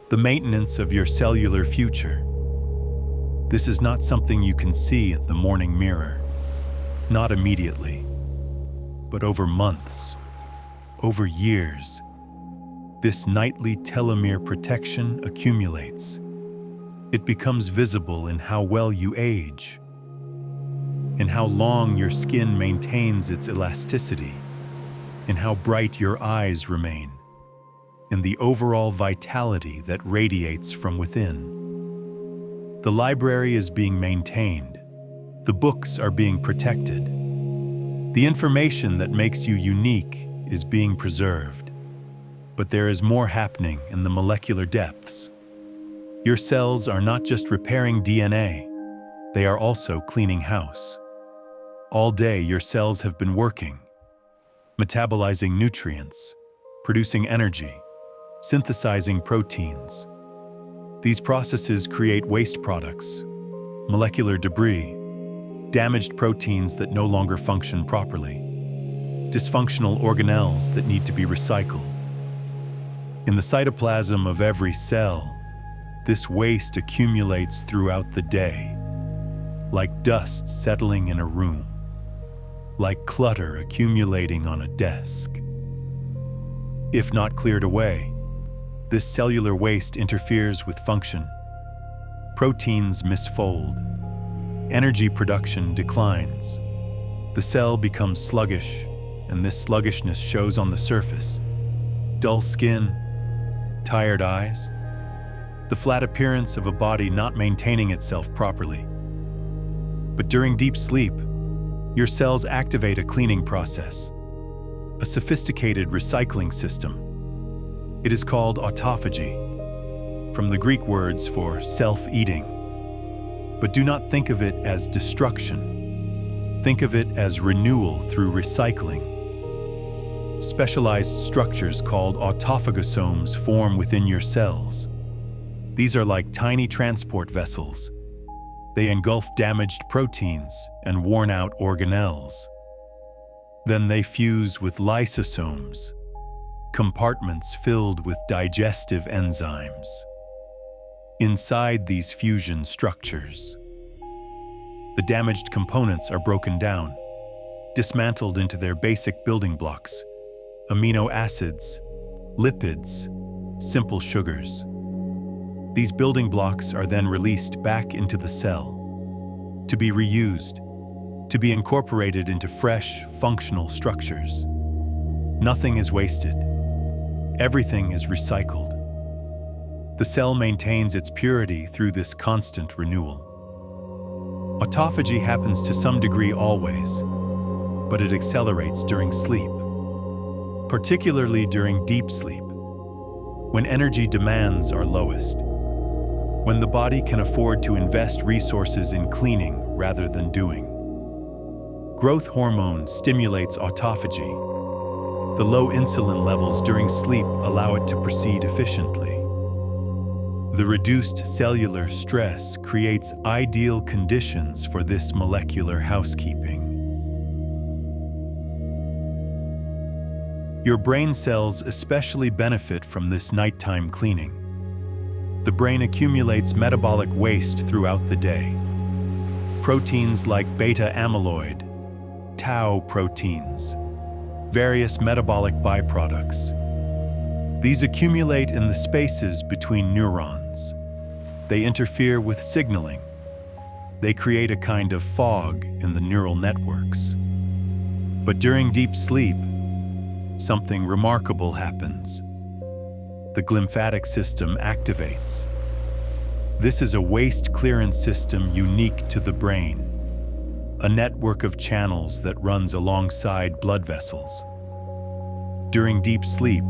the maintenance of your cellular future. This is not something you can see in the morning mirror, not immediately, but over months, over years. This nightly telomere protection accumulates. It becomes visible in how well you age, in how long your skin maintains its elasticity, in how bright your eyes remain, in the overall vitality that radiates from within. The library is being maintained. The books are being protected. The information that makes you unique is being preserved. But there is more happening in the molecular depths. Your cells are not just repairing DNA, they are also cleaning house. All day your cells have been working, metabolizing nutrients, producing energy, synthesizing proteins. These processes create waste products, molecular debris, damaged proteins that no longer function properly, dysfunctional organelles that need to be recycled. In the cytoplasm of every cell, this waste accumulates throughout the day, like dust settling in a room, like clutter accumulating on a desk. If not cleared away, this cellular waste interferes with function. Proteins misfold. Energy production declines. The cell becomes sluggish, and this sluggishness shows on the surface. Dull skin, tired eyes, the flat appearance of a body not maintaining itself properly. But during deep sleep, your cells activate a cleaning process, a sophisticated recycling system. It is called autophagy, from the Greek words for self-eating. But do not think of it as destruction. Think of it as renewal through recycling. Specialized structures called autophagosomes form within your cells. These are like tiny transport vessels. They engulf damaged proteins and worn-out organelles. Then they fuse with lysosomes, compartments filled with digestive enzymes. Inside these fusion structures, The damaged components are broken down, dismantled into their basic building blocks: amino acids, lipids, simple sugars. These building blocks are then released back into the cell, to be reused, to be incorporated into fresh, functional structures. Nothing is wasted. Everything is recycled. The cell maintains its purity through this constant renewal. Autophagy happens to some degree always, but it accelerates during sleep, particularly during deep sleep, when energy demands are lowest, when the body can afford to invest resources in cleaning rather than doing. Growth hormone stimulates autophagy. The low insulin levels during sleep allow it to proceed efficiently. The reduced cellular stress creates ideal conditions for this molecular housekeeping. Your brain cells especially benefit from this nighttime cleaning. The brain accumulates metabolic waste throughout the day. Proteins like beta amyloid, tau proteins, various metabolic byproducts. These accumulate in the spaces between neurons. They interfere with signaling. They create a kind of fog in the neural networks. But during deep sleep, something remarkable happens. The glymphatic system activates. This is a waste clearance system unique to the brain, a network of channels that runs alongside blood vessels. During deep sleep,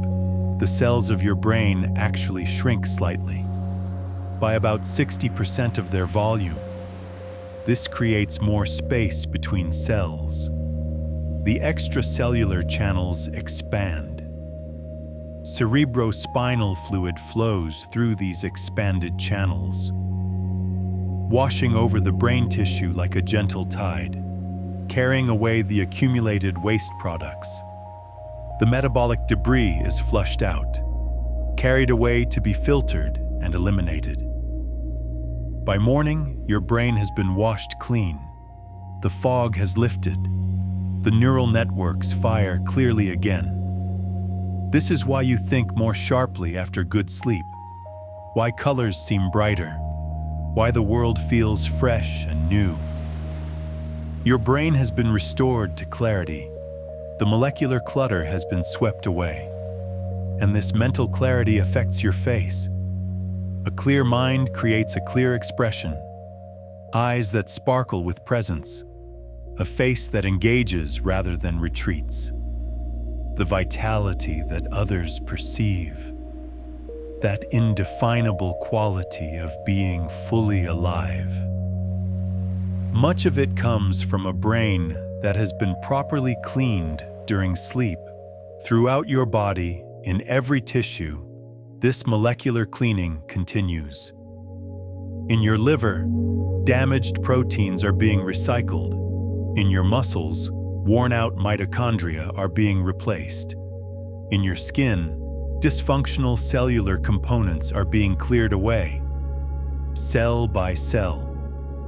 the cells of your brain actually shrink slightly, by about 60% of their volume. This creates more space between cells. The extracellular channels expand. Cerebrospinal fluid flows through these expanded channels, washing over the brain tissue like a gentle tide, carrying away the accumulated waste products. The metabolic debris is flushed out, carried away to be filtered and eliminated. By morning, your brain has been washed clean. The fog has lifted. The neural networks fire clearly again. This is why you think more sharply after good sleep, why colors seem brighter, why the world feels fresh and new. Your brain has been restored to clarity. The molecular clutter has been swept away, and this mental clarity affects your face. A clear mind creates a clear expression, eyes that sparkle with presence, a face that engages rather than retreats. The vitality that others perceive, that indefinable quality of being fully alive. Much of it comes from a brain that has been properly cleaned during sleep. Throughout your body, in every tissue, this molecular cleaning continues. In your liver, damaged proteins are being recycled. In your muscles, worn-out mitochondria are being replaced. In your skin, dysfunctional cellular components are being cleared away. Cell by cell,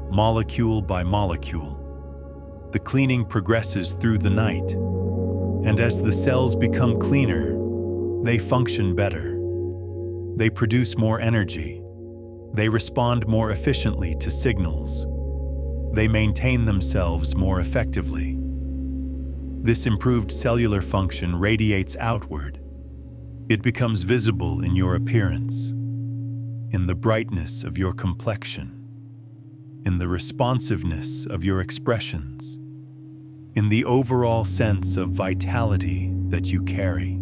molecule by molecule. The cleaning progresses through the night, and as the cells become cleaner, they function better. They produce more energy. They respond more efficiently to signals. They maintain themselves more effectively. This improved cellular function radiates outward. It becomes visible in your appearance, in the brightness of your complexion, in the responsiveness of your expressions, in the overall sense of vitality that you carry.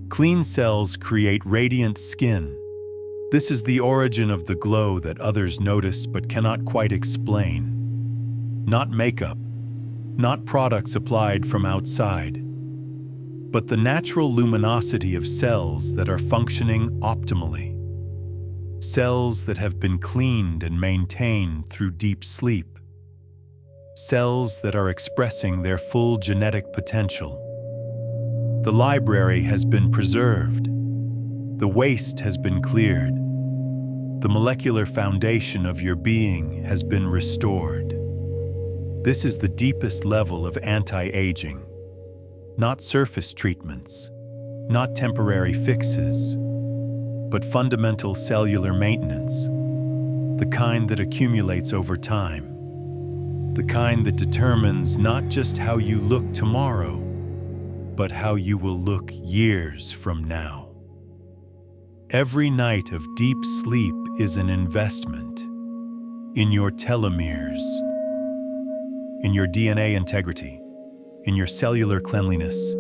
Clean cells create radiant skin. This is the origin of the glow that others notice but cannot quite explain. Not makeup, not products applied from outside, but the natural luminosity of cells that are functioning optimally. Cells that have been cleaned and maintained through deep sleep. Cells that are expressing their full genetic potential. The library has been preserved. The waste has been cleared. The molecular foundation of your being has been restored. This is the deepest level of anti-aging. Not surface treatments, not temporary fixes, but fundamental cellular maintenance, the kind that accumulates over time, the kind that determines not just how you look tomorrow, but how you will look years from now. Every night of deep sleep is an investment in your telomeres, in your DNA integrity, in your cellular cleanliness,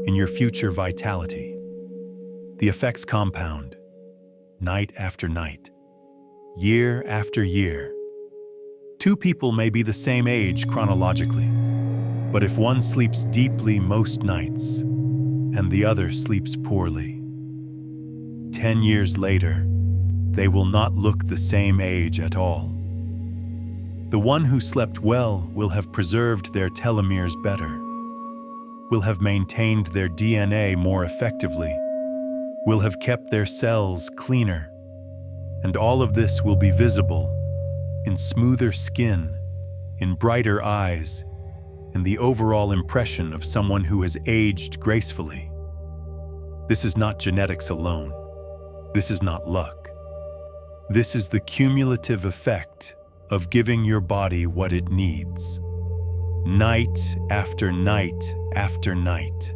in your future vitality. The effects compound, night after night, year after year. Two people may be the same age chronologically, but if one sleeps deeply most nights and the other sleeps poorly, 10 years later, they will not look the same age at all. The one who slept well will have preserved their telomeres better, will have maintained their DNA more effectively, will have kept their cells cleaner, and all of this will be visible in smoother skin, in brighter eyes, in the overall impression of someone who has aged gracefully. This is not genetics alone. This is not luck. This is the cumulative effect of giving your body what it needs, night after night after night.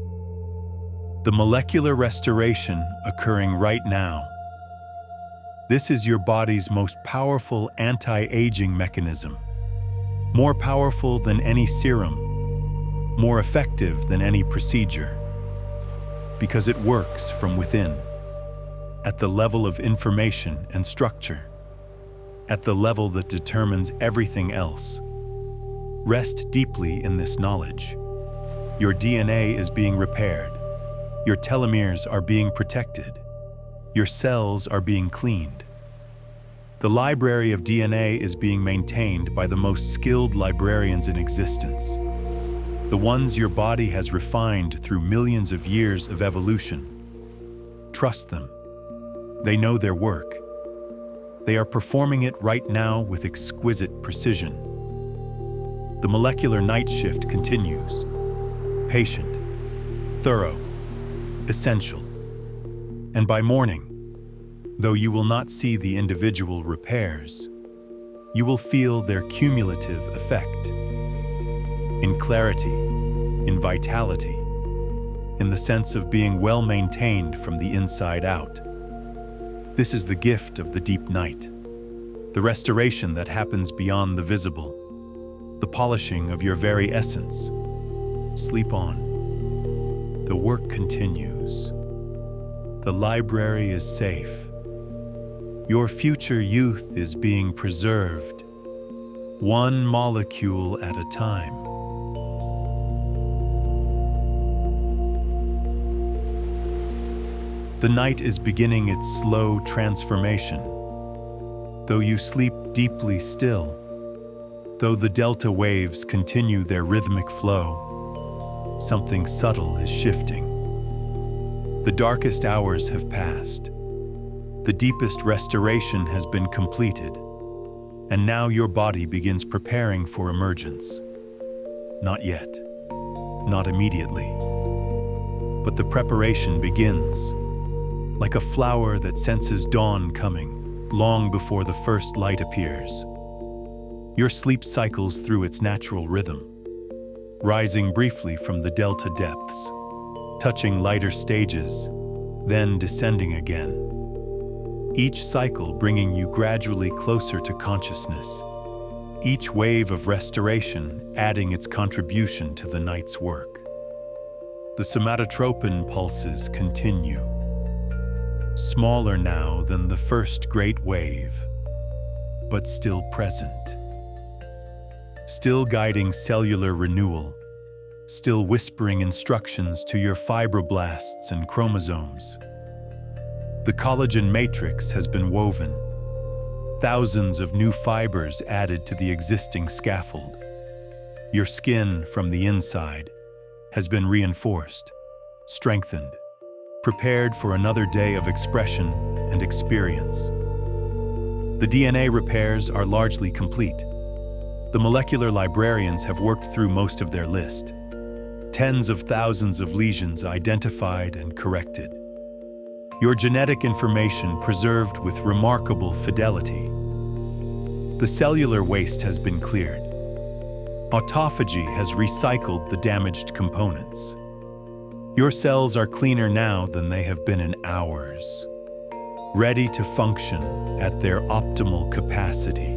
The molecular restoration occurring right now. This is your body's most powerful anti-aging mechanism, more powerful than any serum, more effective than any procedure, because it works from within, at the level of information and structure, at the level that determines everything else. Rest deeply in this knowledge. Your DNA is being repaired. Your telomeres are being protected. Your cells are being cleaned. The library of DNA is being maintained by the most skilled librarians in existence, the ones your body has refined through millions of years of evolution. Trust them. They know their work. They are performing it right now with exquisite precision. The molecular night shift continues. Patient, thorough, essential. And by morning, though you will not see the individual repairs, you will feel their cumulative effect. In clarity, in vitality, in the sense of being well maintained from the inside out. This is the gift of the deep night, the restoration that happens beyond the visible, the polishing of your very essence. Sleep on. The work continues. The library is safe. Your future youth is being preserved, one molecule at a time. The night is beginning its slow transformation. Though you sleep deeply still, though the delta waves continue their rhythmic flow, something subtle is shifting. The darkest hours have passed. The deepest restoration has been completed, and now your body begins preparing for emergence. Not yet, not immediately, but the preparation begins. Like a flower that senses dawn coming, long before the first light appears. Your sleep cycles through its natural rhythm, rising briefly from the delta depths, touching lighter stages, then descending again. Each cycle bringing you gradually closer to consciousness, each wave of restoration adding its contribution to the night's work. The somatotropin pulses continue. Smaller now than the first great wave, but still present. Still guiding cellular renewal, still whispering instructions to your fibroblasts and chromosomes. The collagen matrix has been woven, thousands of new fibers added to the existing scaffold. Your skin from the inside has been reinforced, strengthened, prepared for another day of expression and experience. The DNA repairs are largely complete. The molecular librarians have worked through most of their list. Tens of thousands of lesions identified and corrected. Your genetic information preserved with remarkable fidelity. The cellular waste has been cleared. Autophagy has recycled the damaged components. Your cells are cleaner now than they have been in hours, ready to function at their optimal capacity.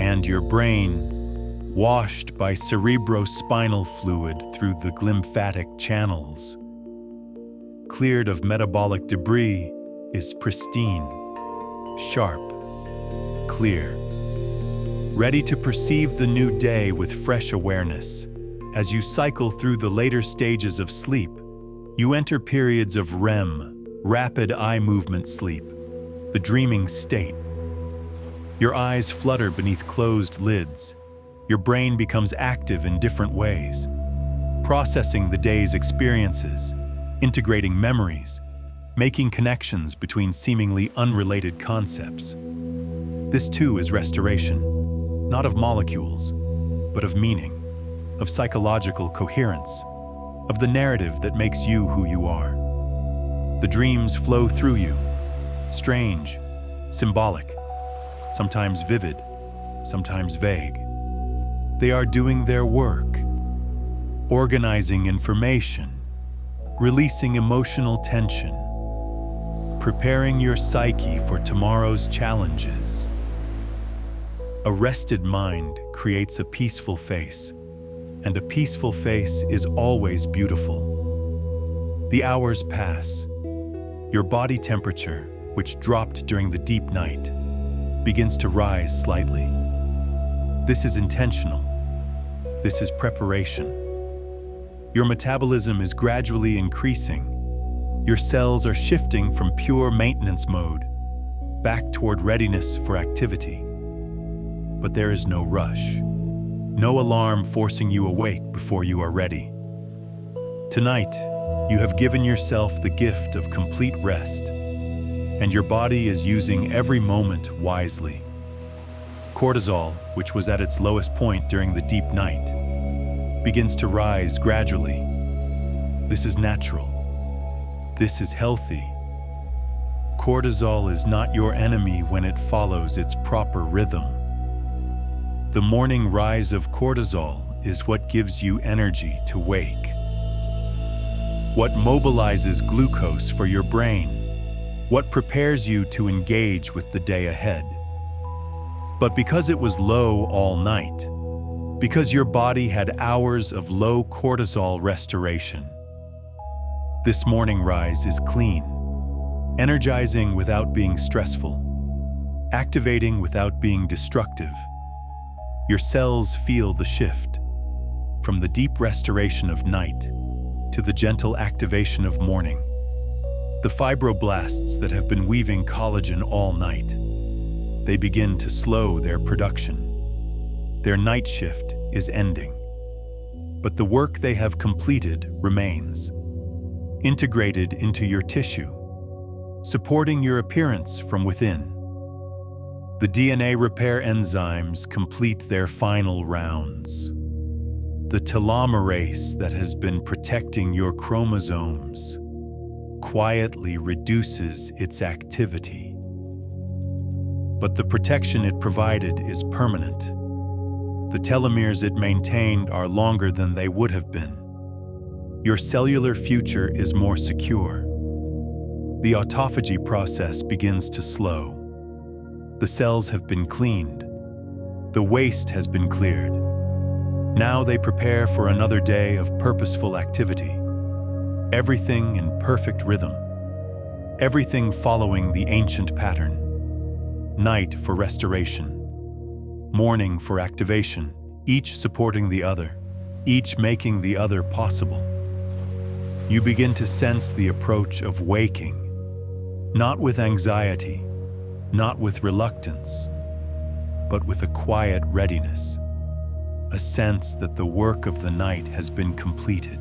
And your brain, washed by cerebrospinal fluid through the glymphatic channels, cleared of metabolic debris, is pristine, sharp, clear, ready to perceive the new day with fresh awareness. As you cycle through the later stages of sleep, you enter periods of REM, rapid eye movement sleep, the dreaming state. Your eyes flutter beneath closed lids. Your brain becomes active in different ways, processing the day's experiences, integrating memories, making connections between seemingly unrelated concepts. This too is restoration, not of molecules, but of meaning, of psychological coherence, of the narrative that makes you who you are. The dreams flow through you, strange, symbolic, sometimes vivid, sometimes vague. They are doing their work, organizing information, releasing emotional tension, preparing your psyche for tomorrow's challenges. A rested mind creates a peaceful face, and a peaceful face is always beautiful. The hours pass. Your body temperature, which dropped during the deep night, begins to rise slightly. This is intentional. This is preparation. Your metabolism is gradually increasing. Your cells are shifting from pure maintenance mode back toward readiness for activity. But there is no rush, no alarm forcing you awake before you are ready. Tonight, you have given yourself the gift of complete rest, and your body is using every moment wisely. Cortisol, which was at its lowest point during the deep night, begins to rise gradually. This is natural. This is healthy. Cortisol is not your enemy when it follows its proper rhythm. The morning rise of cortisol is what gives you energy to wake, what mobilizes glucose for your brain, what prepares you to engage with the day ahead. But because it was low all night, because your body had hours of low cortisol restoration, this morning rise is clean, energizing without being stressful, activating without being destructive. Your cells feel the shift from the deep restoration of night to the gentle activation of morning. The fibroblasts that have been weaving collagen all night, they begin to slow their production. Their night shift is ending, but the work they have completed remains, integrated into your tissue, supporting your appearance from within. The DNA repair enzymes complete their final rounds. The telomerase that has been protecting your chromosomes quietly reduces its activity. But the protection it provided is permanent. The telomeres it maintained are longer than they would have been. Your cellular future is more secure. The autophagy process begins to slow. The cells have been cleaned. The waste has been cleared. Now they prepare for another day of purposeful activity. Everything in perfect rhythm. Everything following the ancient pattern. Night for restoration. Morning for activation, each supporting the other, each making the other possible. You begin to sense the approach of waking, not with anxiety, not with reluctance, but with a quiet readiness, a sense that the work of the night has been completed,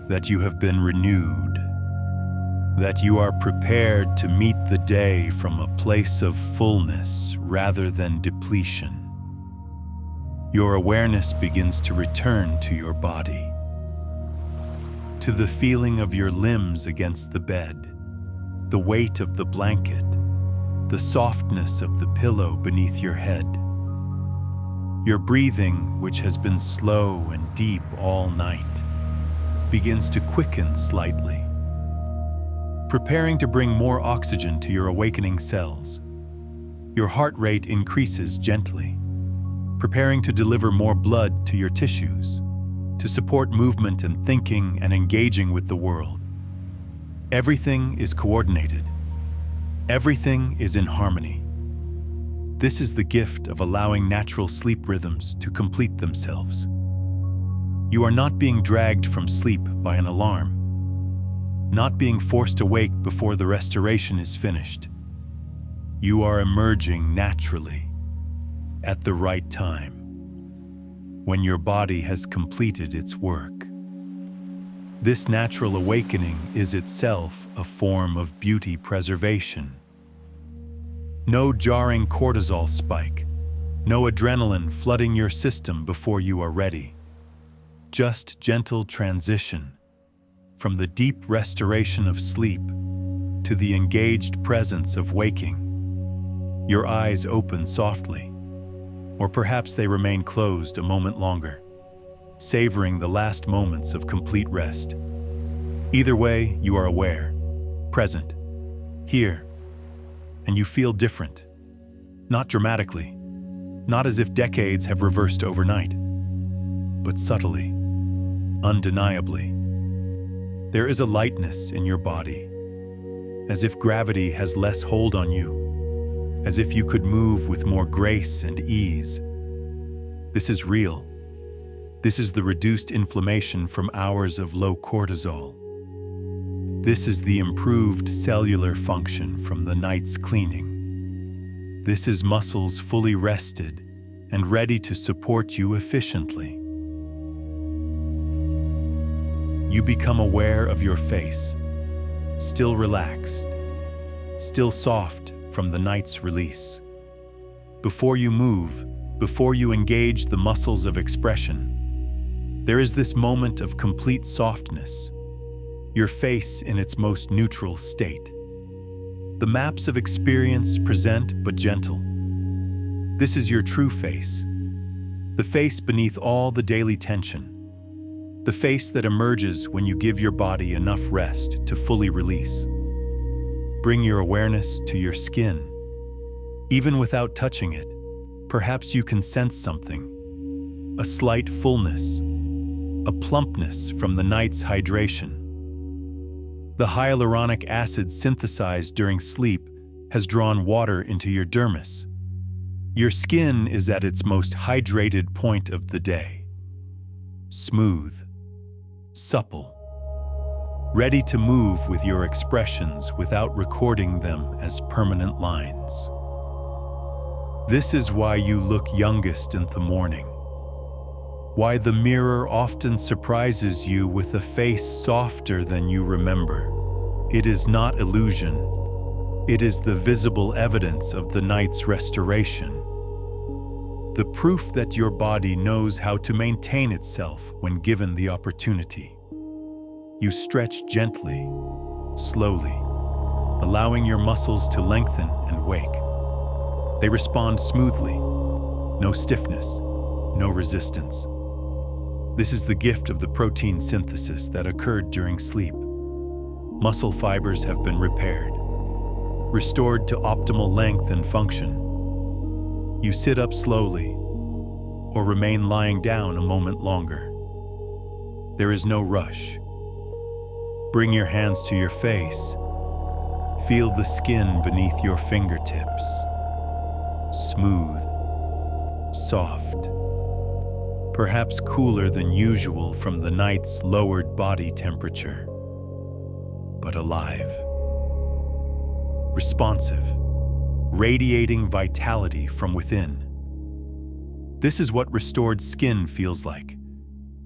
that you have been renewed. that you are prepared to meet the day from a place of fullness rather than depletion. Your awareness begins to return to your body, to the feeling of your limbs against the bed, the weight of the blanket, the softness of the pillow beneath your head. Your breathing, which has been slow and deep all night, begins to quicken slightly, preparing to bring more oxygen to your awakening cells. Your heart rate increases gently, preparing to deliver more blood to your tissues, to support movement and thinking and engaging with the world. Everything is coordinated. Everything is in harmony. This is the gift of allowing natural sleep rhythms to complete themselves. You are not being dragged from sleep by an alarm, not being forced awake before the restoration is finished. You are emerging naturally, at the right time, when your body has completed its work. This natural awakening is itself a form of beauty preservation. No jarring cortisol spike, no adrenaline flooding your system before you are ready. Just gentle transition from the deep restoration of sleep to the engaged presence of waking. Your eyes open softly, or perhaps they remain closed a moment longer, savoring the last moments of complete rest. Either way, you are aware, present, here, and you feel different. Not dramatically, not as if decades have reversed overnight, but subtly, undeniably. There is a lightness in your body, as if gravity has less hold on you, as if you could move with more grace and ease. This is real. This is the reduced inflammation from hours of low cortisol. This is the improved cellular function from the night's cleaning. This is muscles fully rested and ready to support you efficiently. You become aware of your face, still relaxed, still soft from the night's release. Before you move, before you engage the muscles of expression, there is this moment of complete softness, your face in its most neutral state. The maps of experience present but gentle. This is your true face, the face beneath all the daily tension, the face that emerges when you give your body enough rest to fully release. Bring your awareness to your skin. Even without touching it, perhaps you can sense something, a slight fullness, a plumpness from the night's hydration. The hyaluronic acid synthesized during sleep has drawn water into your dermis. Your skin is at its most hydrated point of the day. Smooth, supple, ready to move with your expressions without recording them as permanent lines. This is why you look youngest in the morning, why the mirror often surprises you with a face softer than you remember. It is not illusion. It is the visible evidence of the night's restoration. The proof that your body knows how to maintain itself when given the opportunity. You stretch gently, slowly, allowing your muscles to lengthen and wake. They respond smoothly, no stiffness, no resistance. This is the gift of the protein synthesis that occurred during sleep. Muscle fibers have been repaired, restored to optimal length and function. You sit up slowly, or remain lying down a moment longer. There is no rush. Bring your hands to your face. Feel the skin beneath your fingertips. Smooth, soft, perhaps cooler than usual from the night's lowered body temperature, but alive, responsive, radiating vitality from within. This is what restored skin feels like.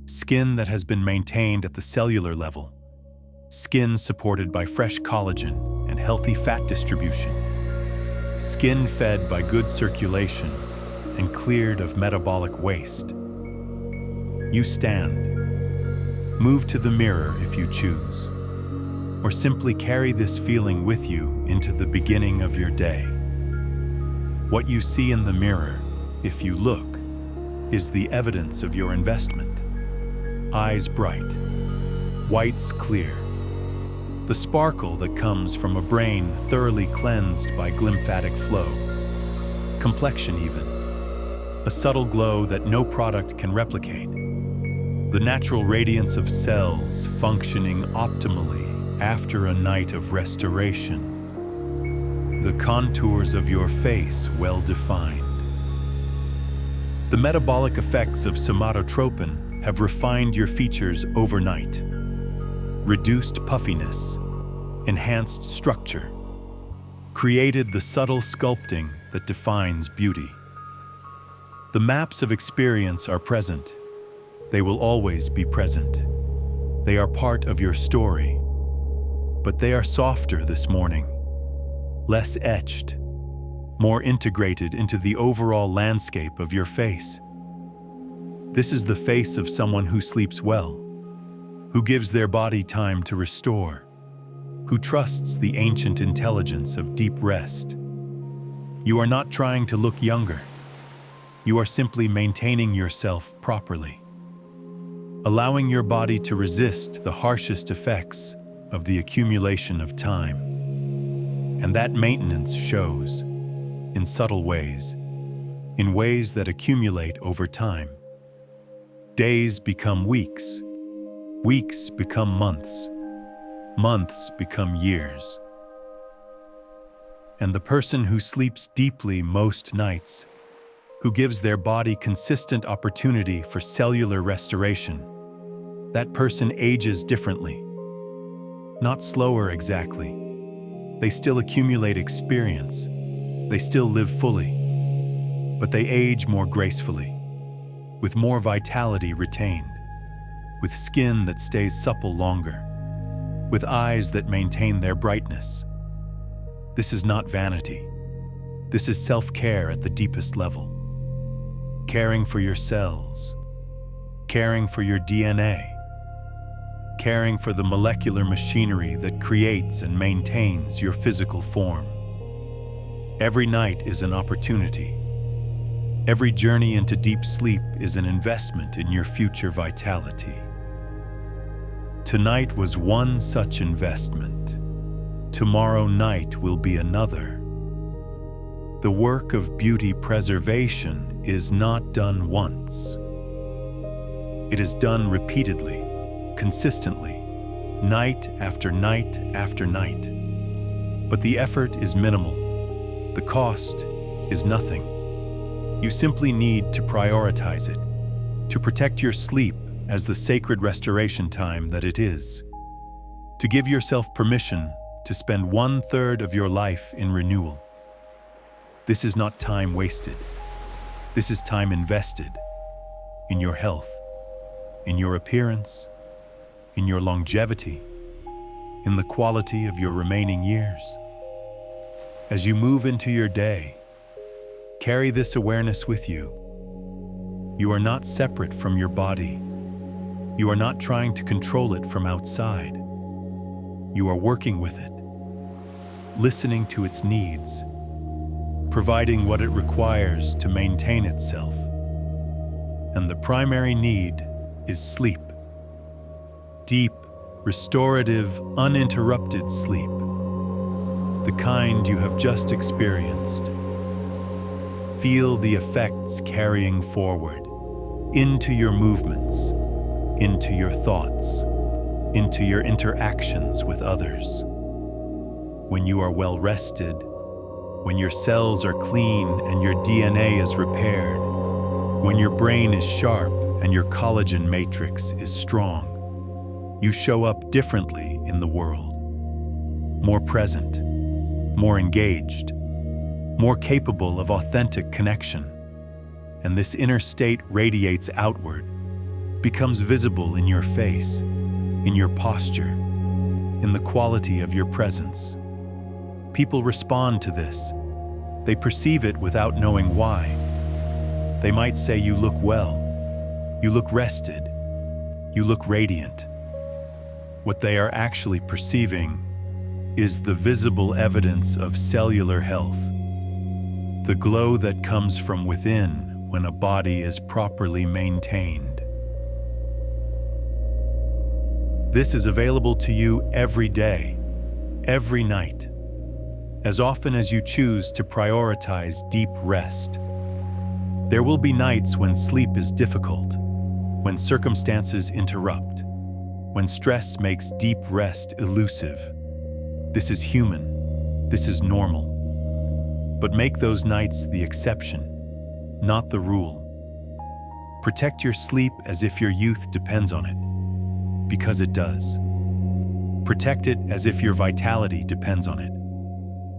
Skin that has been maintained at the cellular level, Skin supported by fresh collagen and healthy fat distribution. Skin fed by good circulation and cleared of metabolic waste. You stand. Move to the mirror if you choose, or simply carry this feeling with you into the beginning of your day. What you see in the mirror, if you look, is the evidence of your investment. Eyes bright, whites clear. The sparkle that comes from a brain thoroughly cleansed by glymphatic flow. Complexion even. A subtle glow that no product can replicate. The natural radiance of cells functioning optimally after a night of restoration. The contours of your face well defined. The metabolic effects of somatotropin have refined your features overnight. Reduced puffiness, enhanced structure, created the subtle sculpting that defines beauty. The maps of experience are present. They will always be present. They are part of your story, but they are softer this morning, less etched, more integrated into the overall landscape of your face. This is the face of someone who sleeps well, who gives their body time to restore, who trusts the ancient intelligence of deep rest. You are not trying to look younger. You are simply maintaining yourself properly, allowing your body to resist the harshest effects of the accumulation of time. And that maintenance shows in subtle ways, in ways that accumulate over time. Days become weeks, weeks become months, months become years. And the person who sleeps deeply most nights, who gives their body consistent opportunity for cellular restoration, that person ages differently. Not slower exactly. They still accumulate experience. They still live fully. But they age more gracefully, with more vitality retained, with skin that stays supple longer, with eyes that maintain their brightness. This is not vanity. This is self-care at the deepest level. Caring for your cells, caring for your DNA, caring for the molecular machinery that creates and maintains your physical form. Every night is an opportunity. Every journey into deep sleep is an investment in your future vitality. Tonight was one such investment. Tomorrow night will be another. The work of beauty preservation is not done once. It is done repeatedly, consistently, night after night after night. But the effort is minimal. The cost is nothing. You simply need to prioritize it, to protect your sleep as the sacred restoration time that it is, to give yourself permission to spend 1/3 of your life in renewal. This is not time wasted. This is time invested in your health, in your appearance, in your longevity, in the quality of your remaining years. As you move into your day, carry this awareness with you. You are not separate from your body. You are not trying to control it from outside. You are working with it, listening to its needs, providing what it requires to maintain itself. And the primary need is sleep. Deep, restorative, uninterrupted sleep. The kind you have just experienced. Feel the effects carrying forward into your movements, into your thoughts, into your interactions with others. When you are well rested, when your cells are clean and your DNA is repaired, when your brain is sharp and your collagen matrix is strong, you show up differently in the world. More present, more engaged, more capable of authentic connection. And this inner state radiates outward, becomes visible in your face, in your posture, in the quality of your presence. People respond to this. They perceive it without knowing why. They might say you look well, you look rested, you look radiant. What they are actually perceiving is the visible evidence of cellular health, the glow that comes from within when a body is properly maintained. This is available to you every day, every night, as often as you choose to prioritize deep rest. There will be nights when sleep is difficult, when circumstances interrupt, when stress makes deep rest elusive. This is human. This is normal. But make those nights the exception, not the rule. Protect your sleep as if your youth depends on it, because it does. Protect it as if your vitality depends on it,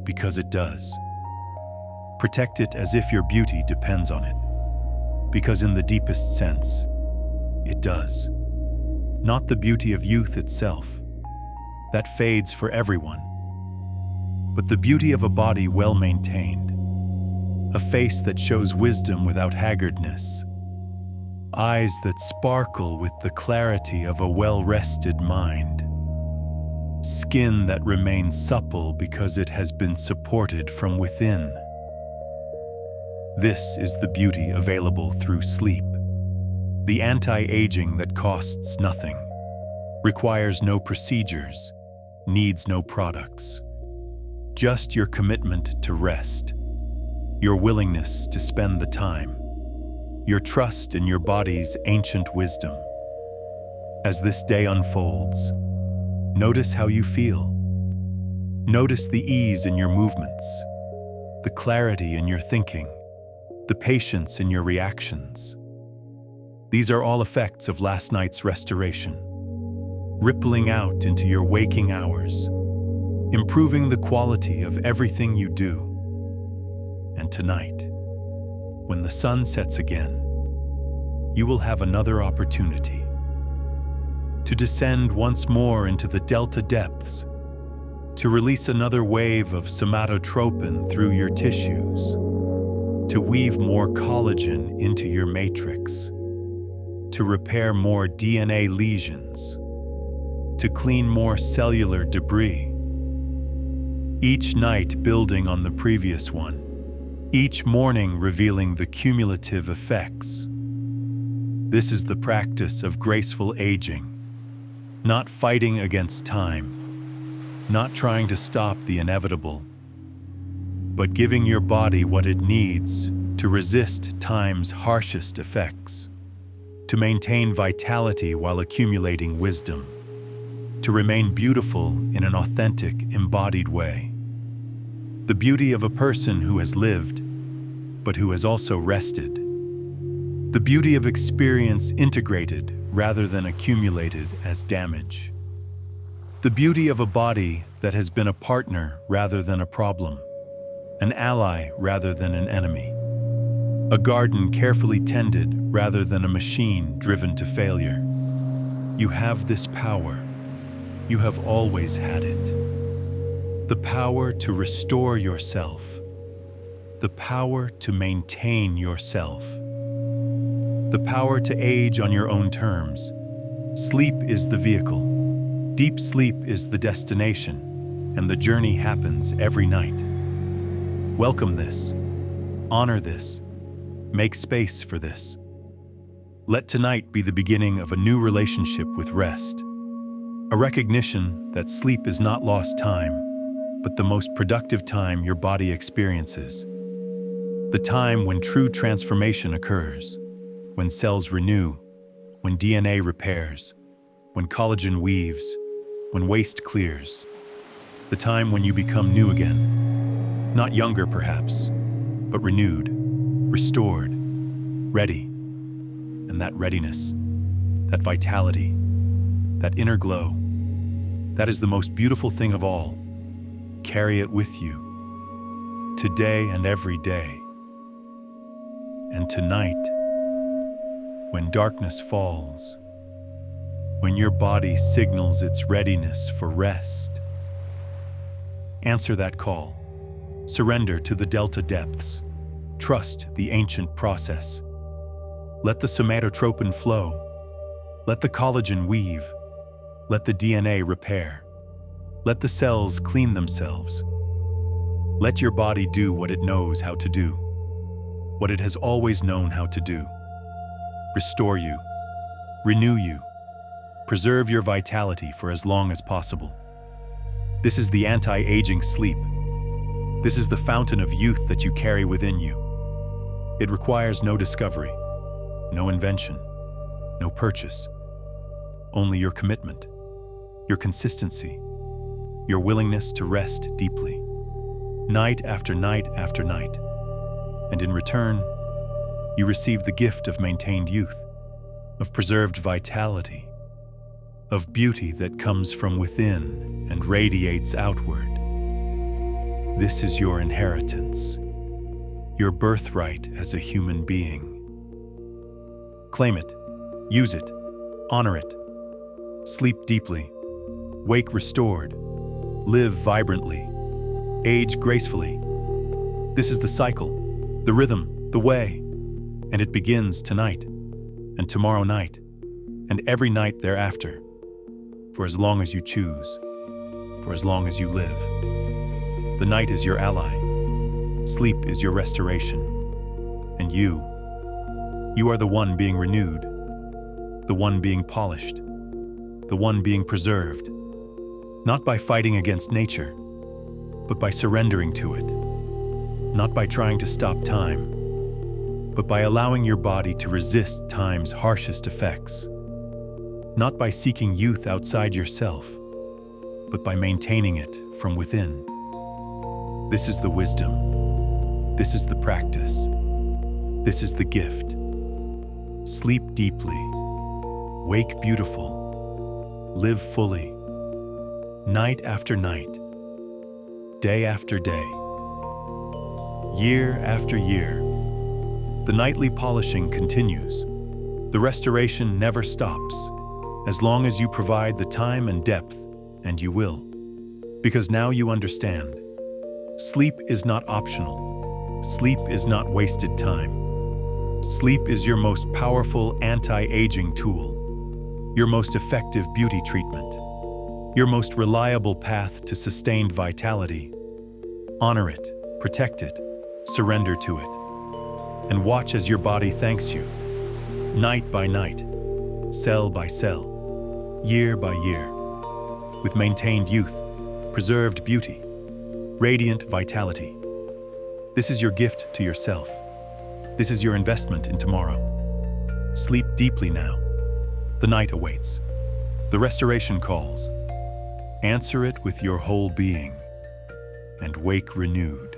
because it does. Protect it as if your beauty depends on it, because in the deepest sense, it does. Not the beauty of youth itself. That fades for everyone. But the beauty of a body well maintained, a face that shows wisdom without haggardness, eyes that sparkle with the clarity of a well-rested mind, skin that remains supple because it has been supported from within. This is the beauty available through sleep. The anti-aging that costs nothing, requires no procedures, needs no products. Just your commitment to rest, your willingness to spend the time, your trust in your body's ancient wisdom. As this day unfolds, notice how you feel. Notice the ease in your movements, the clarity in your thinking, the patience in your reactions. These are all effects of last night's restoration, rippling out into your waking hours, improving the quality of everything you do. And tonight, when the sun sets again, you will have another opportunity to descend once more into the delta depths, to release another wave of somatotropin through your tissues, to weave more collagen into your matrix, to repair more DNA lesions, to clean more cellular debris. Each night building on the previous one, each morning revealing the cumulative effects. This is the practice of graceful aging, not fighting against time, not trying to stop the inevitable, but giving your body what it needs to resist time's harshest effects, to maintain vitality while accumulating wisdom, to remain beautiful in an authentic, embodied way. The beauty of a person who has lived, but who has also rested. The beauty of experience integrated rather than accumulated as damage. The beauty of a body that has been a partner rather than a problem, an ally rather than an enemy. A garden carefully tended rather than a machine driven to failure. You have this power. You have always had it. The power to restore yourself. The power to maintain yourself. The power to age on your own terms. Sleep is the vehicle. Deep sleep is the destination, and the journey happens every night. Welcome this. Honor this. Make space for this. Let tonight be the beginning of a new relationship with rest. A recognition that sleep is not lost time, but the most productive time your body experiences. The time when true transformation occurs, when cells renew, when DNA repairs, when collagen weaves, when waste clears. The time when you become new again. Not younger perhaps, but renewed, restored, ready. And that readiness, that vitality, that inner glow, that is the most beautiful thing of all. Carry it with you, today and every day. And tonight, when darkness falls, when your body signals its readiness for rest. Answer that call. Surrender to the delta depths. Trust the ancient process. Let the somatotropin flow. Let the collagen weave. Let the DNA repair. Let the cells clean themselves. Let your body do what it knows how to do, what it has always known how to do. Restore you, renew you, preserve your vitality for as long as possible. This is the anti-aging sleep. This is the fountain of youth that you carry within you. It requires no discovery, no invention, no purchase, only your commitment, your consistency, your willingness to rest deeply, night after night after night. And in return, you receive the gift of maintained youth, of preserved vitality, of beauty that comes from within and radiates outward. This is your inheritance, your birthright as a human being. Claim it, use it, honor it. Sleep deeply, wake restored, live vibrantly, age gracefully. This is the cycle, the rhythm, the way, and it begins tonight, and tomorrow night, and every night thereafter, for as long as you choose, for as long as you live. The night is your ally, sleep is your restoration, and you are the one being renewed, the one being polished, the one being preserved, not by fighting against nature, but by surrendering to it, not by trying to stop time, but by allowing your body to resist time's harshest effects, not by seeking youth outside yourself, but by maintaining it from within. This is the wisdom. This is the practice. This is the gift. Sleep deeply. Wake beautiful. Live fully. Night after night. Day after day. Year after year. The nightly polishing continues. The restoration never stops, as long as you provide the time and depth, and you will. Because now you understand. Sleep is not optional. Sleep is not wasted time. Sleep is your most powerful anti-aging tool, your most effective beauty treatment, your most reliable path to sustained vitality. Honor it, protect it, surrender to it, and watch as your body thanks you, night by night, cell by cell, year by year, with maintained youth, preserved beauty, radiant vitality. This is your gift to yourself. This is your investment in tomorrow. Sleep deeply now. The night awaits. The restoration calls. Answer it with your whole being, and wake renewed.